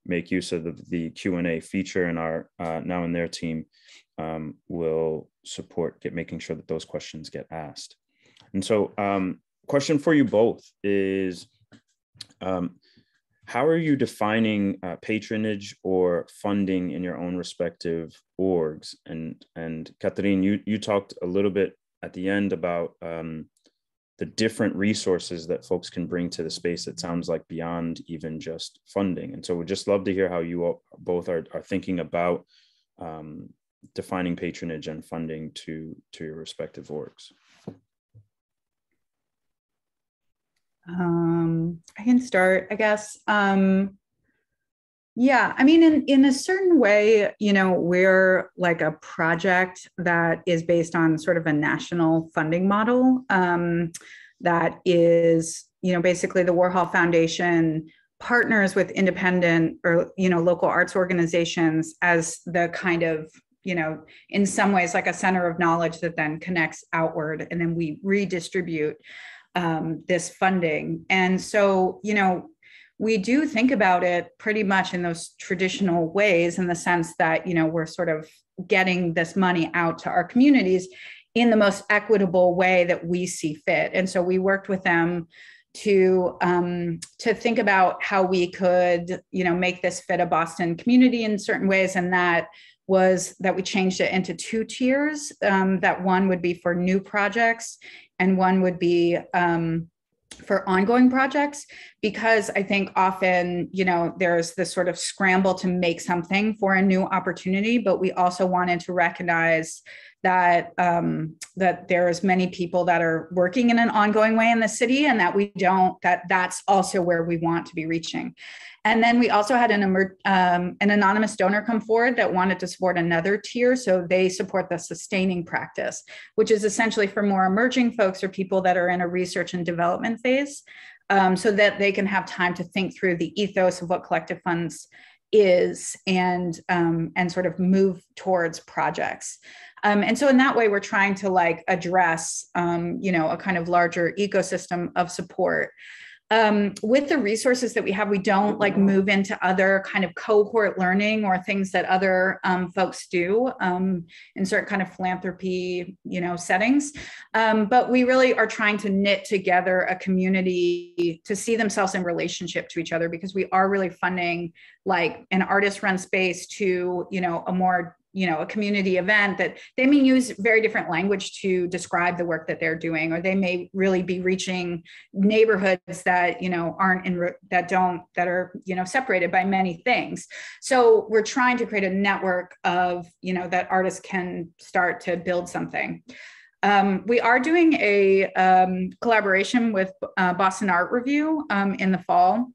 make use of the Q&A feature, and our Now and Their team will support making sure that those questions get asked. And so question for you both is, how are you defining patronage or funding in your own respective orgs? And Catherine, you talked a little bit at the end about the different resources that folks can bring to the space. It sounds like beyond even just funding. And so we'd just love to hear how you all both are thinking about defining patronage and funding to your respective orgs. I can start, I guess. Yeah, I mean, in a certain way, we're like a project that is based on sort of a national funding model that is, basically the Warhol Foundation partners with independent or, local arts organizations as the kind of, in some ways like a center of knowledge that then connects outward, and then we redistribute this funding. And so, we do think about it pretty much in those traditional ways, in the sense that, we're sort of getting this money out to our communities in the most equitable way that we see fit. And so we worked with them to think about how we could, make this fit a Boston community in certain ways. And that was that we changed it into 2 tiers, that one would be for new projects and one would be for ongoing projects, because I think often, there's this sort of scramble to make something for a new opportunity, but we also wanted to recognize that that there's many people that are working in an ongoing way in the city, and that that's also where we want to be reaching. And then we also had an anonymous donor come forward that wanted to support another tier. So they support the sustaining practice, which is essentially for more emerging folks or people that are in a research and development phase, so that they can have time to think through the ethos of what collective funds is and sort of move towards projects. And so in that way, we're trying to address, a kind of larger ecosystem of support. With the resources that we have, we don't move into other kind of cohort learning or things that other folks do in certain kind of philanthropy, settings. But we really are trying to knit together a community to see themselves in relationship to each other, because we are really funding an artist-run space to, a more a community event that they may use very different language to describe the work that they're doing, or they may really be reaching neighborhoods that, that are, separated by many things. So we're trying to create a network of, that artists can start to build something. We are doing a collaboration with Boston Art Review in the fall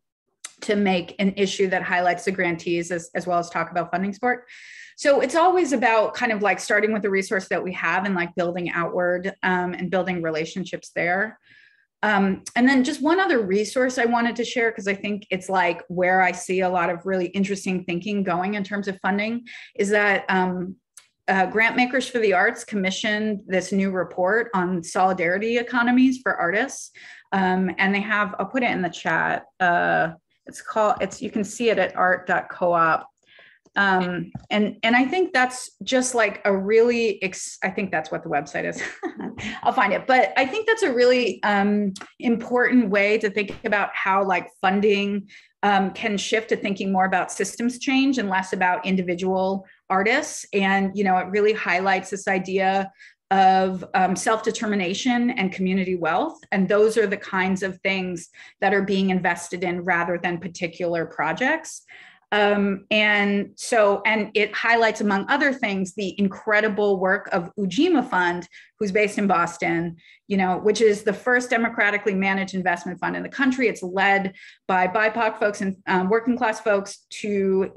to make an issue that highlights the grantees as well as talk about funding support. So it's always about kind of starting with the resource that we have and building outward and building relationships there. And then just one other resource I wanted to share, because I think it's where I see a lot of really interesting thinking going in terms of funding, is that Grant Makers for the Arts commissioned this new report on solidarity economies for artists. And they have, I'll put it in the chat. You can see it at art.coop. And I think that's just a really, I think that's what the website is. I'll find it. But I think that's a really important way to think about how funding can shift to thinking more about systems change and less about individual artists. And, it really highlights this idea of self-determination and community wealth. And those are the kinds of things that are being invested in rather than particular projects. And it highlights, among other things, the incredible work of Ujima Fund, who's based in Boston, which is the first democratically managed investment fund in the country. It's led by BIPOC folks and working class folks to,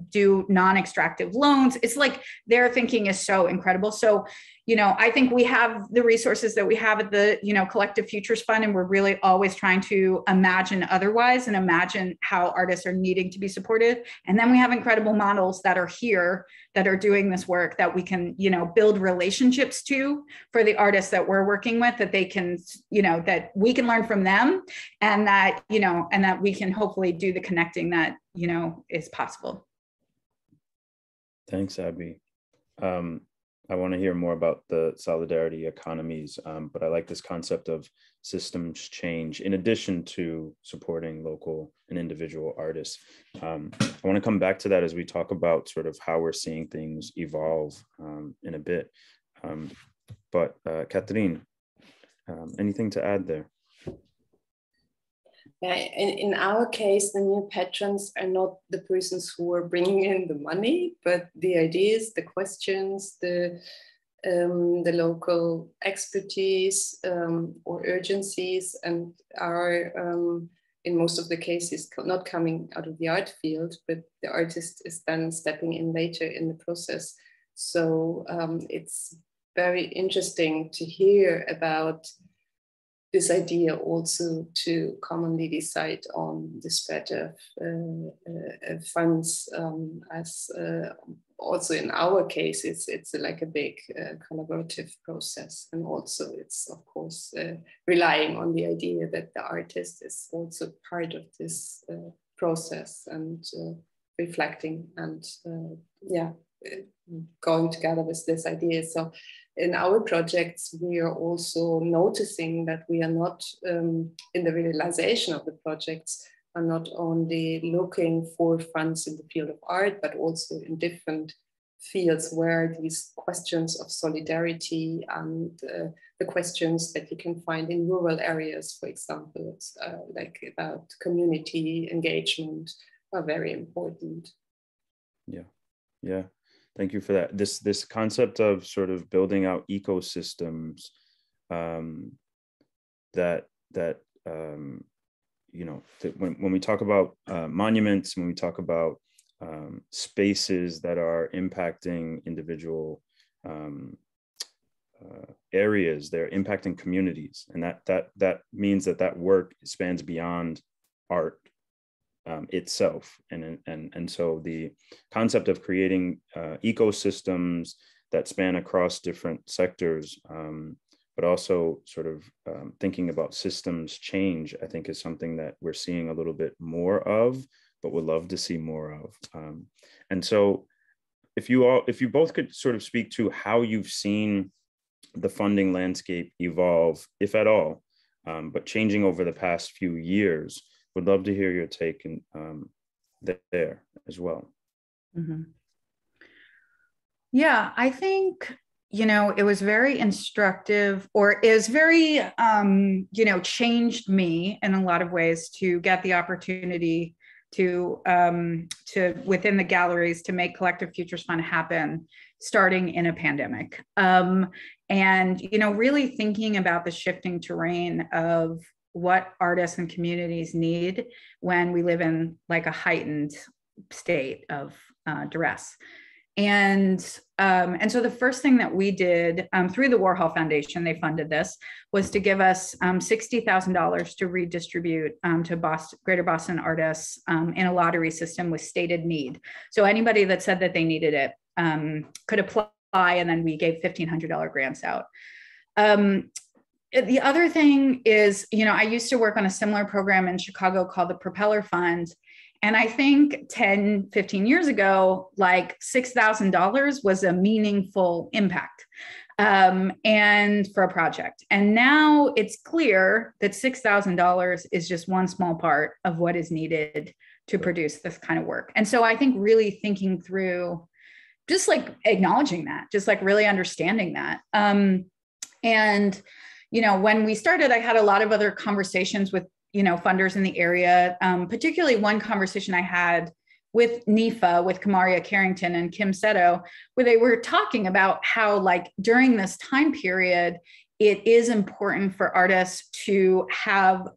do non-extractive loans. It's like their thinking is so incredible. So, I think we have the resources that we have at the, Collective Futures Fund, and we're really always trying to imagine otherwise and imagine how artists are needing to be supported. And then we have incredible models that are here that are doing this work that we can, build relationships to for the artists that we're working with, that they can, that we can learn from them, and that, and that we can hopefully do the connecting that, is possible. Thanks, Abby. I want to hear more about the solidarity economies, but I like this concept of systems change in addition to supporting local and individual artists. I want to come back to that as we talk about sort of how we're seeing things evolve in a bit. But Catherine, anything to add there? Yeah, in our case, the new patrons are not the persons who are bringing in the money, but the ideas, the questions, the local expertise or urgencies, and are in most of the cases not coming out of the art field, but the artist is then stepping in later in the process. So it's very interesting to hear about this idea also to commonly decide on the spread of funds, as also in our case, it's like a big collaborative process. And also it's, of course, relying on the idea that the artist is also part of this process and reflecting and going together with this idea. So in our projects, we are also noticing that we are not, in the realization of the projects, are not only looking for funds in the field of art, but also in different fields where these questions of solidarity and the questions that you can find in rural areas, for example, like about community engagement, are very important. Yeah. Thank you for that. This concept of sort of building out ecosystems that when we talk about monuments, when we talk about spaces that are impacting individual areas, they're impacting communities, and that means that work spans beyond art itself, and so the concept of creating ecosystems that span across different sectors, but also sort of thinking about systems change, I think is something that we're seeing a little bit more of, but would love to see more of. And so if you both could sort of speak to how you've seen the funding landscape evolve, if at all, but changing over the past few years, would love to hear your take there as well. Mm-hmm. Yeah, I think, it was very instructive, or is very, changed me in a lot of ways to get the opportunity to within the galleries to make Collective Futures Fund happen, starting in a pandemic. And, really thinking about the shifting terrain of what artists and communities need when we live in like a heightened state of duress. And so the first thing that we did through the Warhol Foundation, they funded this, was to give us $60,000 to redistribute to Greater Boston artists in a lottery system with stated need. So anybody that said that they needed it could apply, and then we gave $1,500 grants out. The other thing is, I used to work on a similar program in Chicago called the Propeller Fund. And I think 10, 15 years ago, like $6,000 was a meaningful impact and for a project. And now it's clear that $6,000 is just one small part of what is needed to produce this kind of work. And so I think really thinking through, just like acknowledging that, just like really understanding that. And, you know, when we started, I had a lot of other conversations with, you know, funders in the area, particularly one conversation I had with NIFA, with Kamaria Carrington and Kim Seto, where they were talking about how, like, during this time period, it is important for artists to have,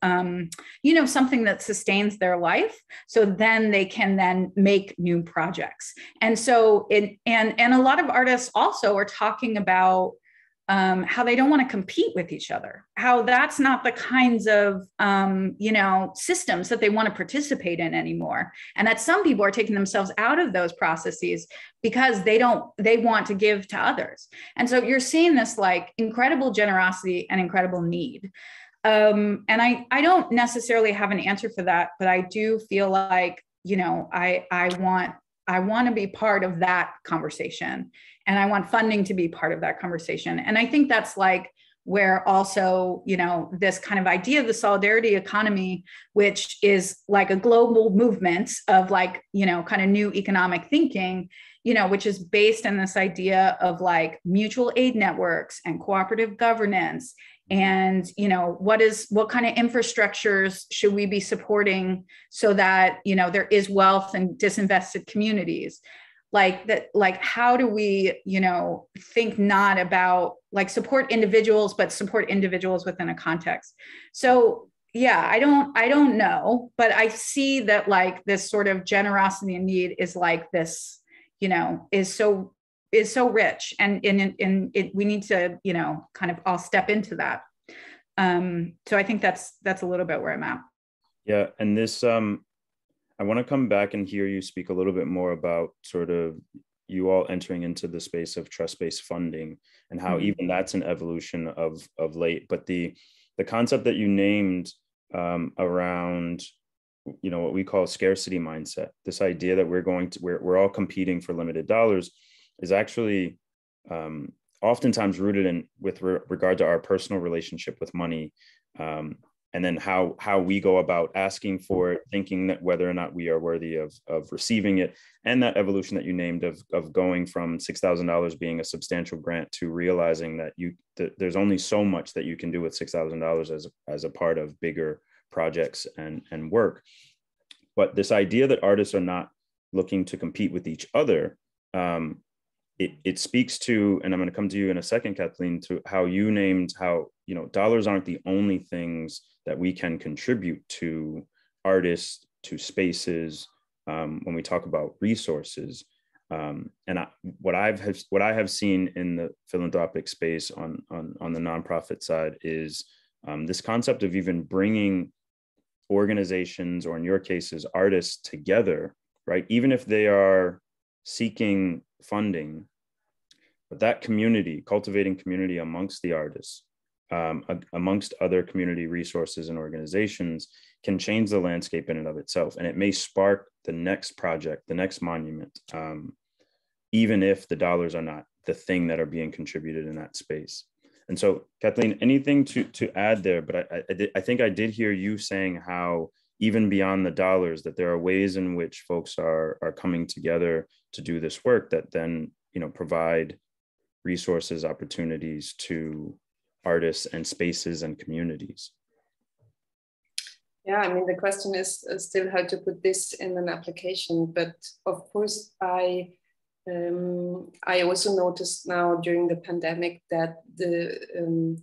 you know, something that sustains their life, so then they can then make new projects. And so and a lot of artists also are talking about how they don't want to compete with each other, how that's not the kinds of, you know, systems that they want to participate in anymore. And that some people are taking themselves out of those processes because they want to give to others. And so you're seeing this like incredible generosity and incredible need. And I don't necessarily have an answer for that, but I do feel like, you know, I want to be part of that conversation, and I want funding to be part of that conversation. And I think that's like where also, you know, this kind of idea of the solidarity economy, which is like a global movement of like, you know, kind of new economic thinking, you know, which is based on this idea of like mutual aid networks and cooperative governance. And, you know, what kind of infrastructures should we be supporting so that, you know, there is wealth in disinvested communities? Like that, like, how do we, you know, think not about like support individuals, but support individuals within a context. So yeah, I don't know, but I see that like this sort of generosity and need is like this, you know, is so rich, and we need to, you know, kind of all step into that. So I think that's a little bit where I'm at. Yeah, and this I want to come back and hear you speak a little bit more about sort of you all entering into the space of trust-based funding and how even that's an evolution of late. But the concept that you named around, you know, what we call scarcity mindset, this idea that we're all competing for limited dollars, is actually oftentimes rooted in with regard to our personal relationship with money. And then how we go about asking for it, thinking that whether or not we are worthy of receiving it, and that evolution that you named of going from $6,000 being a substantial grant to realizing that there's only so much that you can do with $6,000 as a part of bigger projects and work. But this idea that artists are not looking to compete with each other, it speaks to, and I'm going to come to you in a second, Kathleen, to how you named how, you know, dollars aren't the only things that we can contribute to artists, to spaces, when we talk about resources. And what I have seen in the philanthropic space on the nonprofit side is this concept of even bringing organizations, or in your cases, artists together, right? Even if they are seeking funding, but that community, cultivating community amongst the artists, amongst other community resources and organizations, can change the landscape in and of itself. And it may spark the next project, the next monument, even if the dollars are not the thing that are being contributed in that space. And so, Kathleen, anything to add there? But I think I did hear you saying how even beyond the dollars, that there are ways in which folks are coming together to do this work that then, you know, provide resources, opportunities to artists and spaces and communities. Yeah, I mean, the question is still how to put this in an application. But of course, I also noticed now during the pandemic that the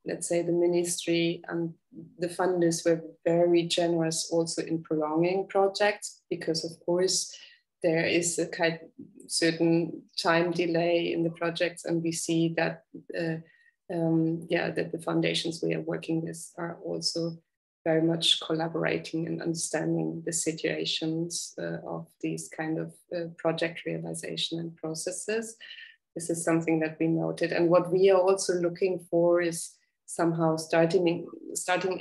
let's say the ministry and the funders were very generous also in prolonging projects, because of course there is a kind of certain time delay in the projects, and we see that that the foundations we are working with are also very much collaborating and understanding the situations of these kind of project realization and processes. This is something that we noted. And what we are also looking for is somehow starting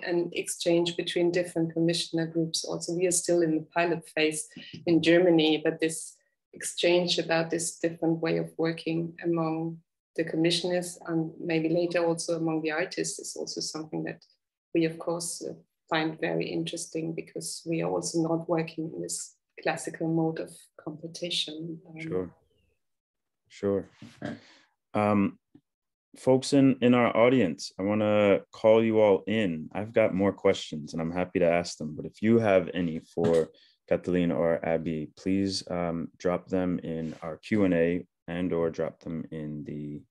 an exchange between different commissioner groups. Also, we are still in the pilot phase in Germany, but this exchange about this different way of working among the commissioners and maybe later also among the artists is also something that we, of course, find very interesting, because we are also not working in this classical mode of competition. Sure. Folks in our audience, I want to call you all in. I've got more questions and I'm happy to ask them, but if you have any for Kathleen or Abby, please drop them in our Q&A and or drop them in the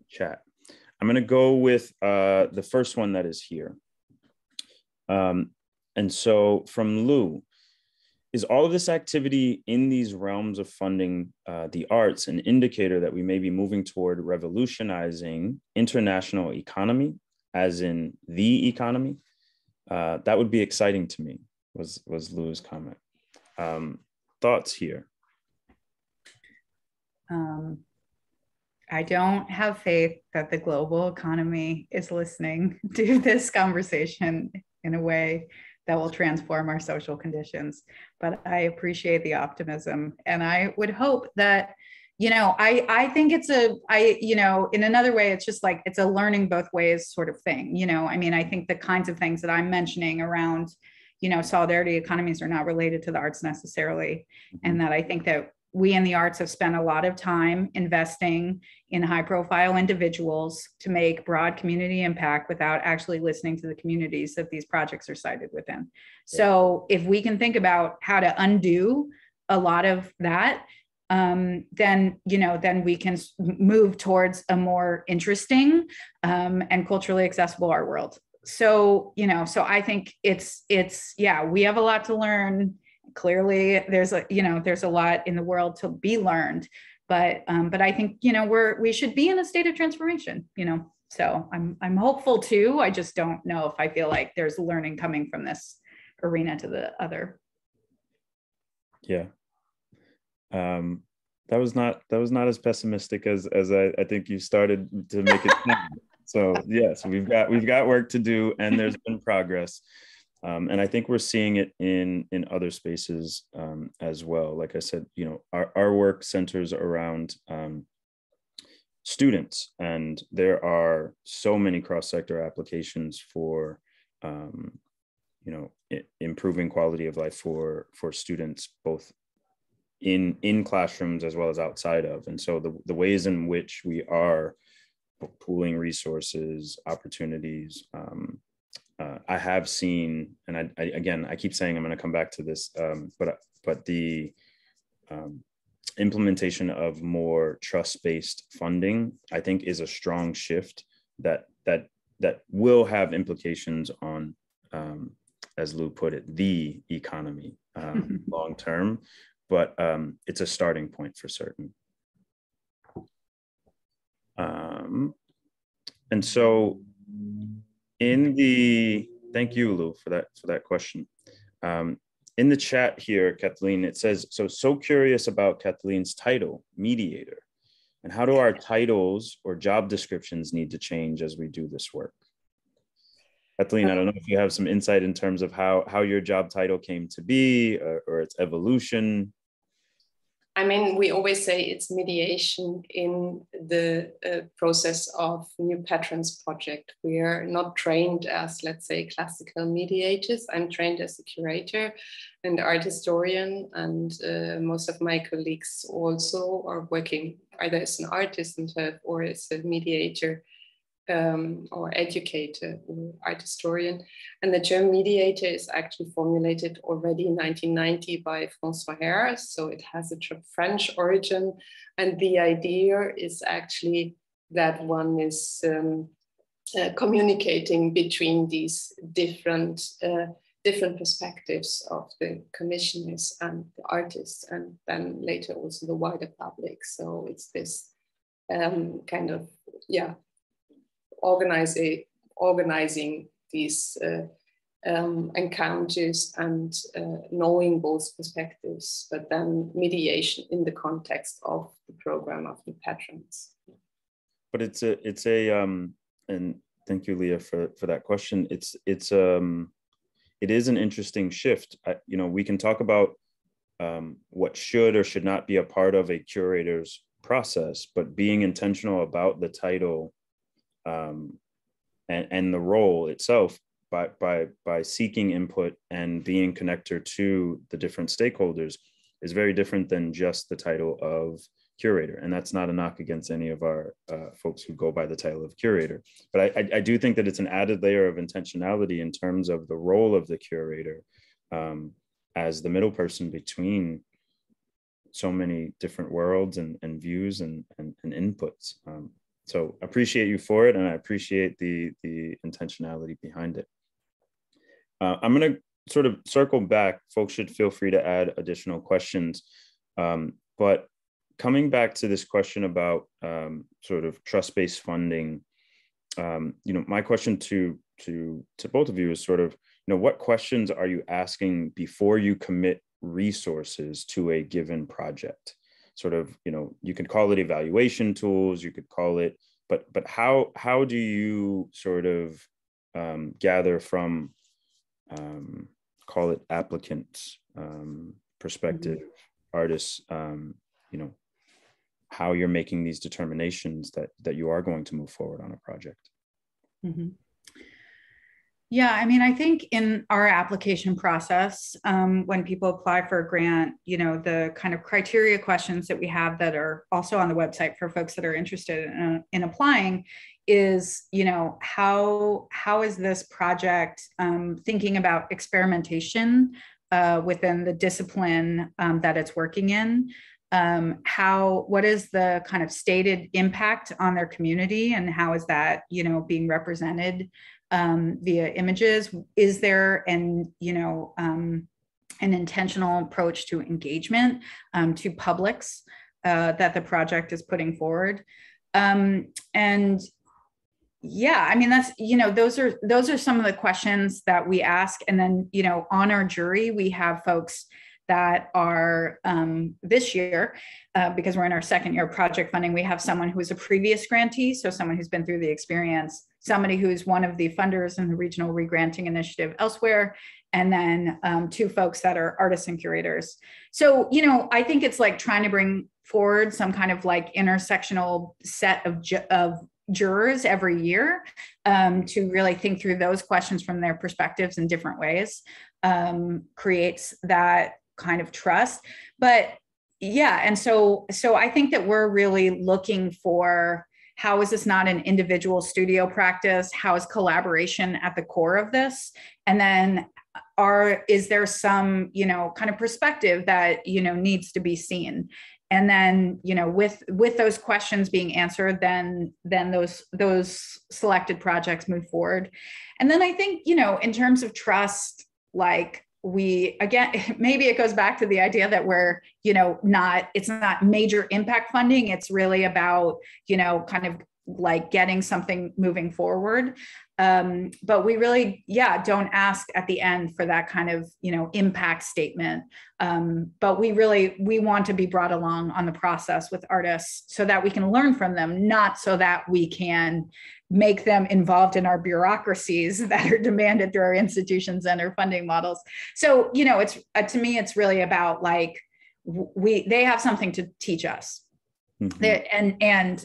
chat. I'm going to go with the first one that is here. And so from Lou, is all of this activity in these realms of funding the arts an indicator that we may be moving toward revolutionizing international economy, as in the economy? That would be exciting to me, was Lou's comment. Thoughts here? I don't have faith that the global economy is listening to this conversation in a way that will transform our social conditions. But I appreciate the optimism. And I would hope that, I think it's in another way, it's just like, it's a learning both ways sort of thing. I think the kinds of things that I'm mentioning around, solidarity economies are not related to the arts necessarily. And that I think that we in the arts have spent a lot of time investing in high profile individuals to make broad community impact without actually listening to the communities that these projects are sited within. So if we can think about how to undo a lot of that, then we can move towards a more interesting and culturally accessible art world. So, I think it's we have a lot to learn. Clearly there's a lot in the world to be learned, but I think, we should be in a state of transformation, so I'm hopeful too. I just don't know if I feel like there's learning coming from this arena to the other. Yeah. That was not as pessimistic as I think you started to make it sound. So yes, we've got work to do, and there's been progress. And I think we're seeing it in other spaces as well. Like I said, our work centers around students, and there are so many cross-sector applications for, improving quality of life for students, both in classrooms as well as outside of. And so the ways in which we are pooling resources, opportunities, I have seen, and I keep saying I'm going to come back to this, but the implementation of more trust-based funding, I think, is a strong shift that will have implications on, as Lou put it, the economy long term. But it's a starting point for certain. And so, thank you, Lou, for that question. In the chat here, Kathleen, it says, so curious about Kathleen's title, mediator, and how do our titles or job descriptions need to change as we do this work? Kathleen, I don't know if you have some insight in terms of how your job title came to be or its evolution. We always say it's mediation in the process of New Patrons project. We are not trained as, let's say, classical mediators. I'm trained as a curator and art historian, and most of my colleagues also are working either as an artist or as a mediator or educator or art historian. And the term mediator is actually formulated already in 1990 by François Harris. So it has a French origin. And the idea is actually that one is communicating between these different perspectives of the commissioners and the artists, and then later also the wider public. So it's this kind of, organizing these encounters and knowing both perspectives, but then mediation in the context of the program of the patrons. But it's a and thank you, Leah, for that question. It is an interesting shift. We can talk about what should or should not be a part of a curator's process, but being intentional about the title and the role itself by seeking input and being connector to the different stakeholders is very different than just the title of curator. And that's not a knock against any of our folks who go by the title of curator. But I do think that it's an added layer of intentionality in terms of the role of the curator as the middle person between so many different worlds and views and inputs. So appreciate you for it, and I appreciate the intentionality behind it. I'm going to sort of circle back. Folks should feel free to add additional questions. But coming back to this question about sort of trust-based funding, my question to both of you is sort of, what questions are you asking before you commit resources to a given project? Sort of, you could call it evaluation tools, you could call it, but how do you sort of gather from, call it applicants, perspective, artists, how you're making these determinations that you are going to move forward on a project? Mm-hmm. Yeah, I mean, I think in our application process, when people apply for a grant, the kind of criteria questions that we have that are also on the website for folks that are interested in applying is, how is this project thinking about experimentation within the discipline that it's working in? What is the kind of stated impact on their community, and how is that, being represented via images? Is there an intentional approach to engagement to publics that the project is putting forward? And yeah, I mean, that's, those are some of the questions that we ask. And then, on our jury, we have folks that are this year, because we're in our second year of project funding, we have someone who is a previous grantee, so someone who's been through the experience, somebody who's one of the funders in the regional regranting initiative elsewhere, and then 2 folks that are artists and curators. So, I think it's like trying to bring forward some kind of like intersectional set of jurors every year to really think through those questions from their perspectives in different ways, creates that kind of trust. But yeah, and so I think that we're really looking for, how is this not an individual studio practice? How is collaboration at the core of this? And then is there some, kind of perspective that, needs to be seen? And then, with those questions being answered, then those selected projects move forward. And then I think, in terms of trust, like, again, maybe it goes back to the idea that we're, it's not major impact funding. It's really about, kind of like getting something moving forward. But we really, don't ask at the end for that kind of, impact statement. But we want to be brought along on the process with artists so that we can learn from them, not so that we can make them involved in our bureaucracies that are demanded through our institutions and our funding models. So, it's to me, it's really about like, they have something to teach us. Mm-hmm.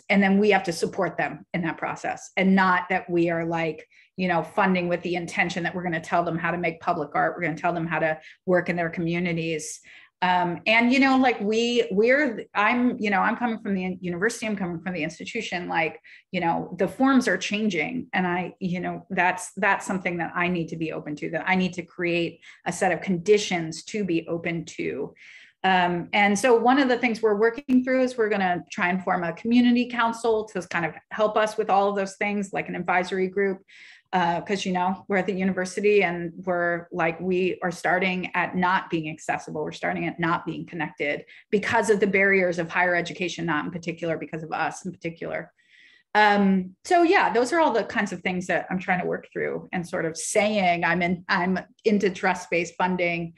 And then we have to support them in that process, and not that we are like, funding with the intention that we're going to tell them how to make public art. We're going to tell them how to work in their communities. And, like I'm coming from the university, I'm coming from the institution, like, the forms are changing. And that's something that I need to be open to, that I need to create a set of conditions to be open to. And so one of the things we're working through is we're going to try and form a community council to kind of help us with all of those things, like an advisory group, because, we're at the university and we are starting at not being accessible. We're starting at not being connected because of the barriers of higher education, not in particular because of us in particular. So yeah, those are all the kinds of things that I'm trying to work through, and sort of saying I'm into trust-based funding,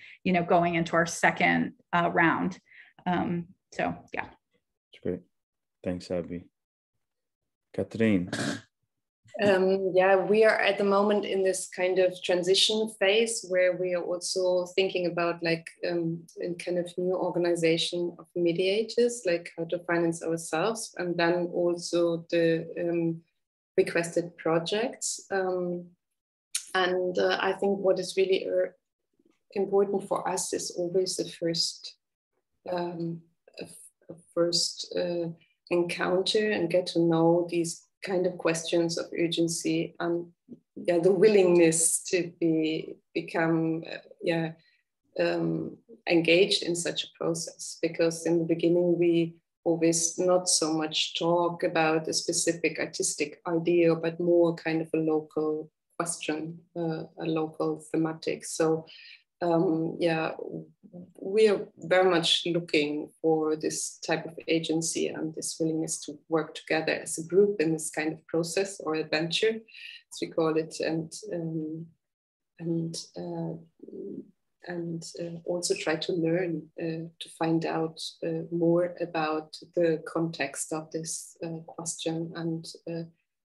going into our second round. So yeah. That's great. Thanks, Abby. Catherine. We are at the moment in this kind of transition phase where we are also thinking about like in kind of new organization of mediators, like how to finance ourselves, and then also the requested projects. And I think what is really important for us is always the first encounter and get to know these kind of questions of urgency and the willingness to become engaged in such a process. Because in the beginning we always not so much talk about a specific artistic idea, but more kind of a local question, a local thematic. So we are very much looking for this type of agency and this willingness to work together as a group in this kind of process or adventure, as we call it, and also try to learn to find out more about the context of this question and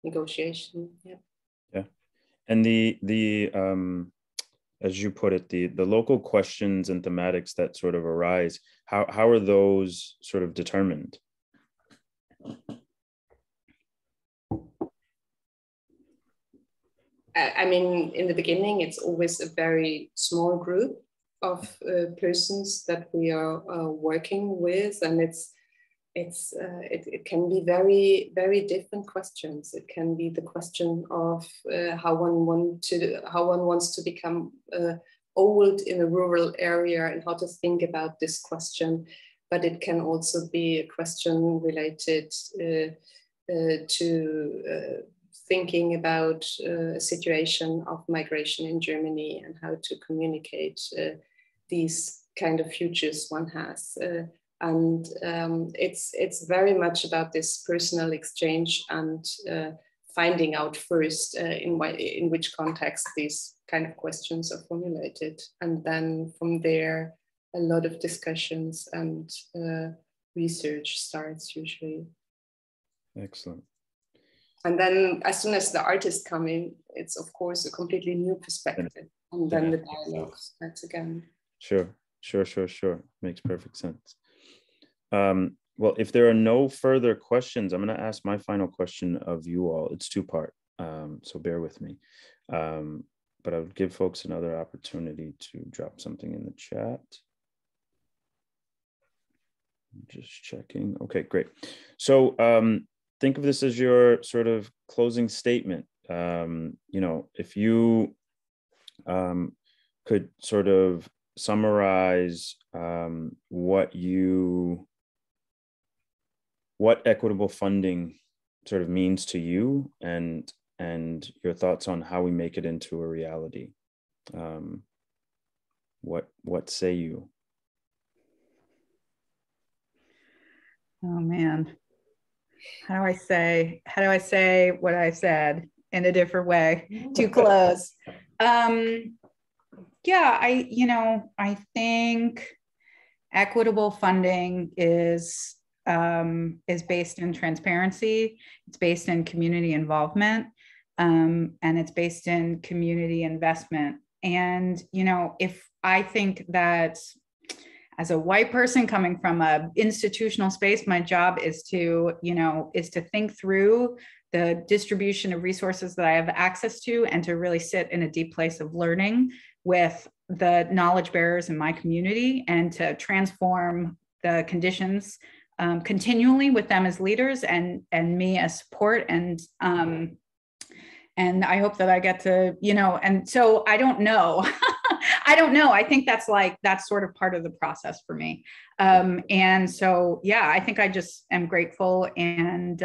negotiation. Yeah, and the as you put it, the local questions and thematics that sort of arise, how are those sort of determined? I mean, in the beginning, it's always a very small group of persons that we are working with, and it can be very, very different questions. It can be the question of how one wants to become old in a rural area and how to think about this question. But it can also be a question related to thinking about a situation of migration in Germany and how to communicate these kind of futures one has. And it's very much about this personal exchange and finding out first in which context these kind of questions are formulated. And then from there, a lot of discussions and research starts usually. Excellent. And then as soon as the artists come in, it's of course a completely new perspective. And then the dialogue starts again. Sure. Makes perfect sense. Well, if there are no further questions, I'm going to ask my final question of you all. It's two-part, so bear with me. But I would give folks another opportunity to drop something in the chat. Just checking. Okay, great. So think of this as your sort of closing statement. If you could sort of summarize what equitable funding sort of means to you and your thoughts on how we make it into a reality. What say you? Oh man. How do I say what I said in a different way to close? I think equitable funding is based in transparency. It's based in community involvement, and it's based in community investment. And if I think that as a white person coming from an institutional space, my job is to think through the distribution of resources that I have access to and to really sit in a deep place of learning with the knowledge bearers in my community and to transform the conditions continually with them as leaders and me as support. And I hope that I get to, and so I don't know. I think that's sort of part of the process for me. And so, I think I just am grateful. And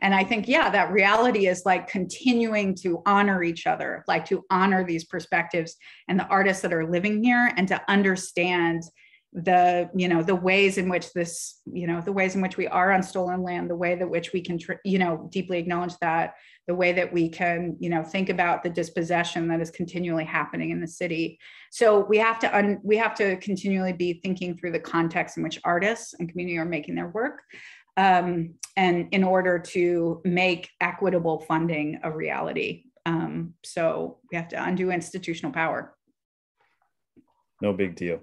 I think, that reality is like continuing to honor each other, like to honor these perspectives and the artists that are living here and to understand the ways in which the ways in which we are on stolen land, the way that which we can, deeply acknowledge that, the way that we can, think about the dispossession that is continually happening in the city. So we have to continually be thinking through the context in which artists and community are making their work. And in order to make equitable funding a reality. So we have to undo institutional power. No big deal.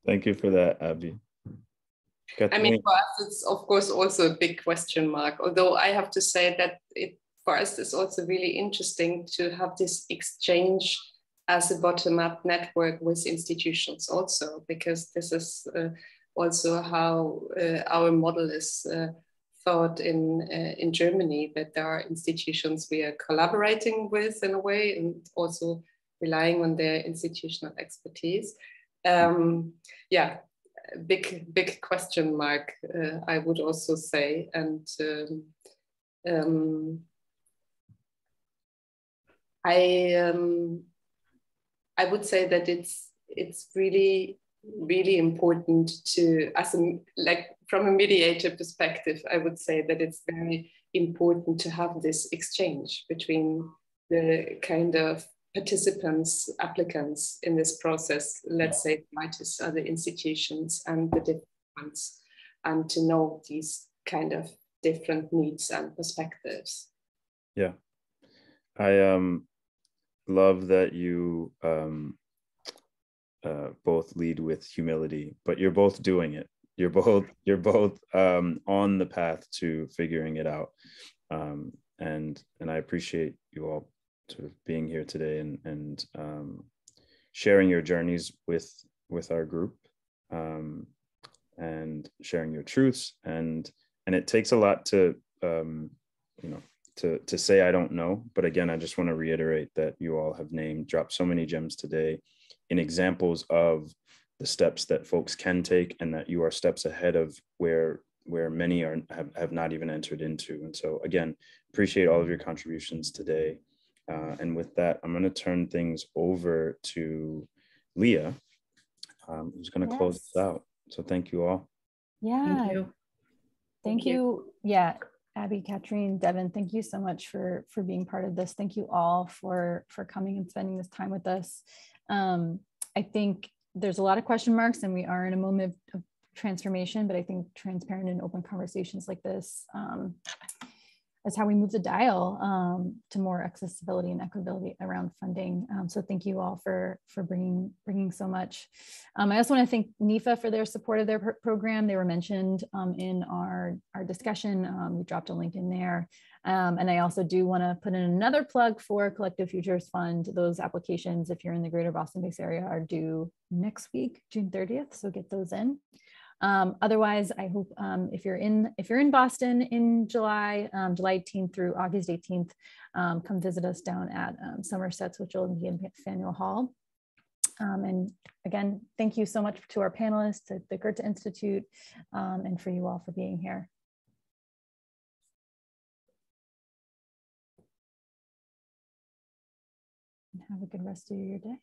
Thank you for that, Abby. I mean, for us, it's of course also a big question mark, although I have to say that for us, it's also really interesting to have this exchange as a bottom-up network with institutions also, because this is also how our model is thought in Germany, that there are institutions we are collaborating with in a way and also relying on their institutional expertise. Yeah, big question mark, I would also say. And I would say that it's really important to, from a mediator perspective, I would say that it's very important to have this exchange between the kind of participants, applicants in this process, let's say writers, other institutions, and the different ones, and to know these kind of different needs and perspectives. Yeah, I love that you both lead with humility, but you're both doing it. You're both on the path to figuring it out, and I appreciate you all sort of being here today and sharing your journeys with our group, and sharing your truths, and it takes a lot to to say I don't know, but again, I just want to reiterate that you all have dropped so many gems today in examples of the steps that folks can take, and that you are steps ahead of where many have not even entered into. And so again, appreciate all of your contributions today. And with that, I'm going to turn things over to Leah, who's going to close this out. So thank you all. Yeah. Thank you. Yeah. Abby, Katrine, Devin, thank you so much for being part of this. Thank you all for coming and spending this time with us. I think there's a lot of question marks, and we are in a moment of transformation, but I think transparent and open conversations like this is how we move the dial to more accessibility and equitability around funding. So thank you all for bringing so much. I also want to thank NEFA for their support of their program. They were mentioned in our discussion. We dropped a link in there. And I also do want to put in another plug for Collective Futures Fund. Those applications, if you're in the greater Boston-based area, are due next week, June 30th. So get those in. Otherwise, I hope if you're in Boston in July 18th through August 18th, come visit us down at Somerset's, which will be in Faneuil Hall. And again, thank you so much to our panelists, to the Goethe Institute, and for you all for being here. And have a good rest of your day.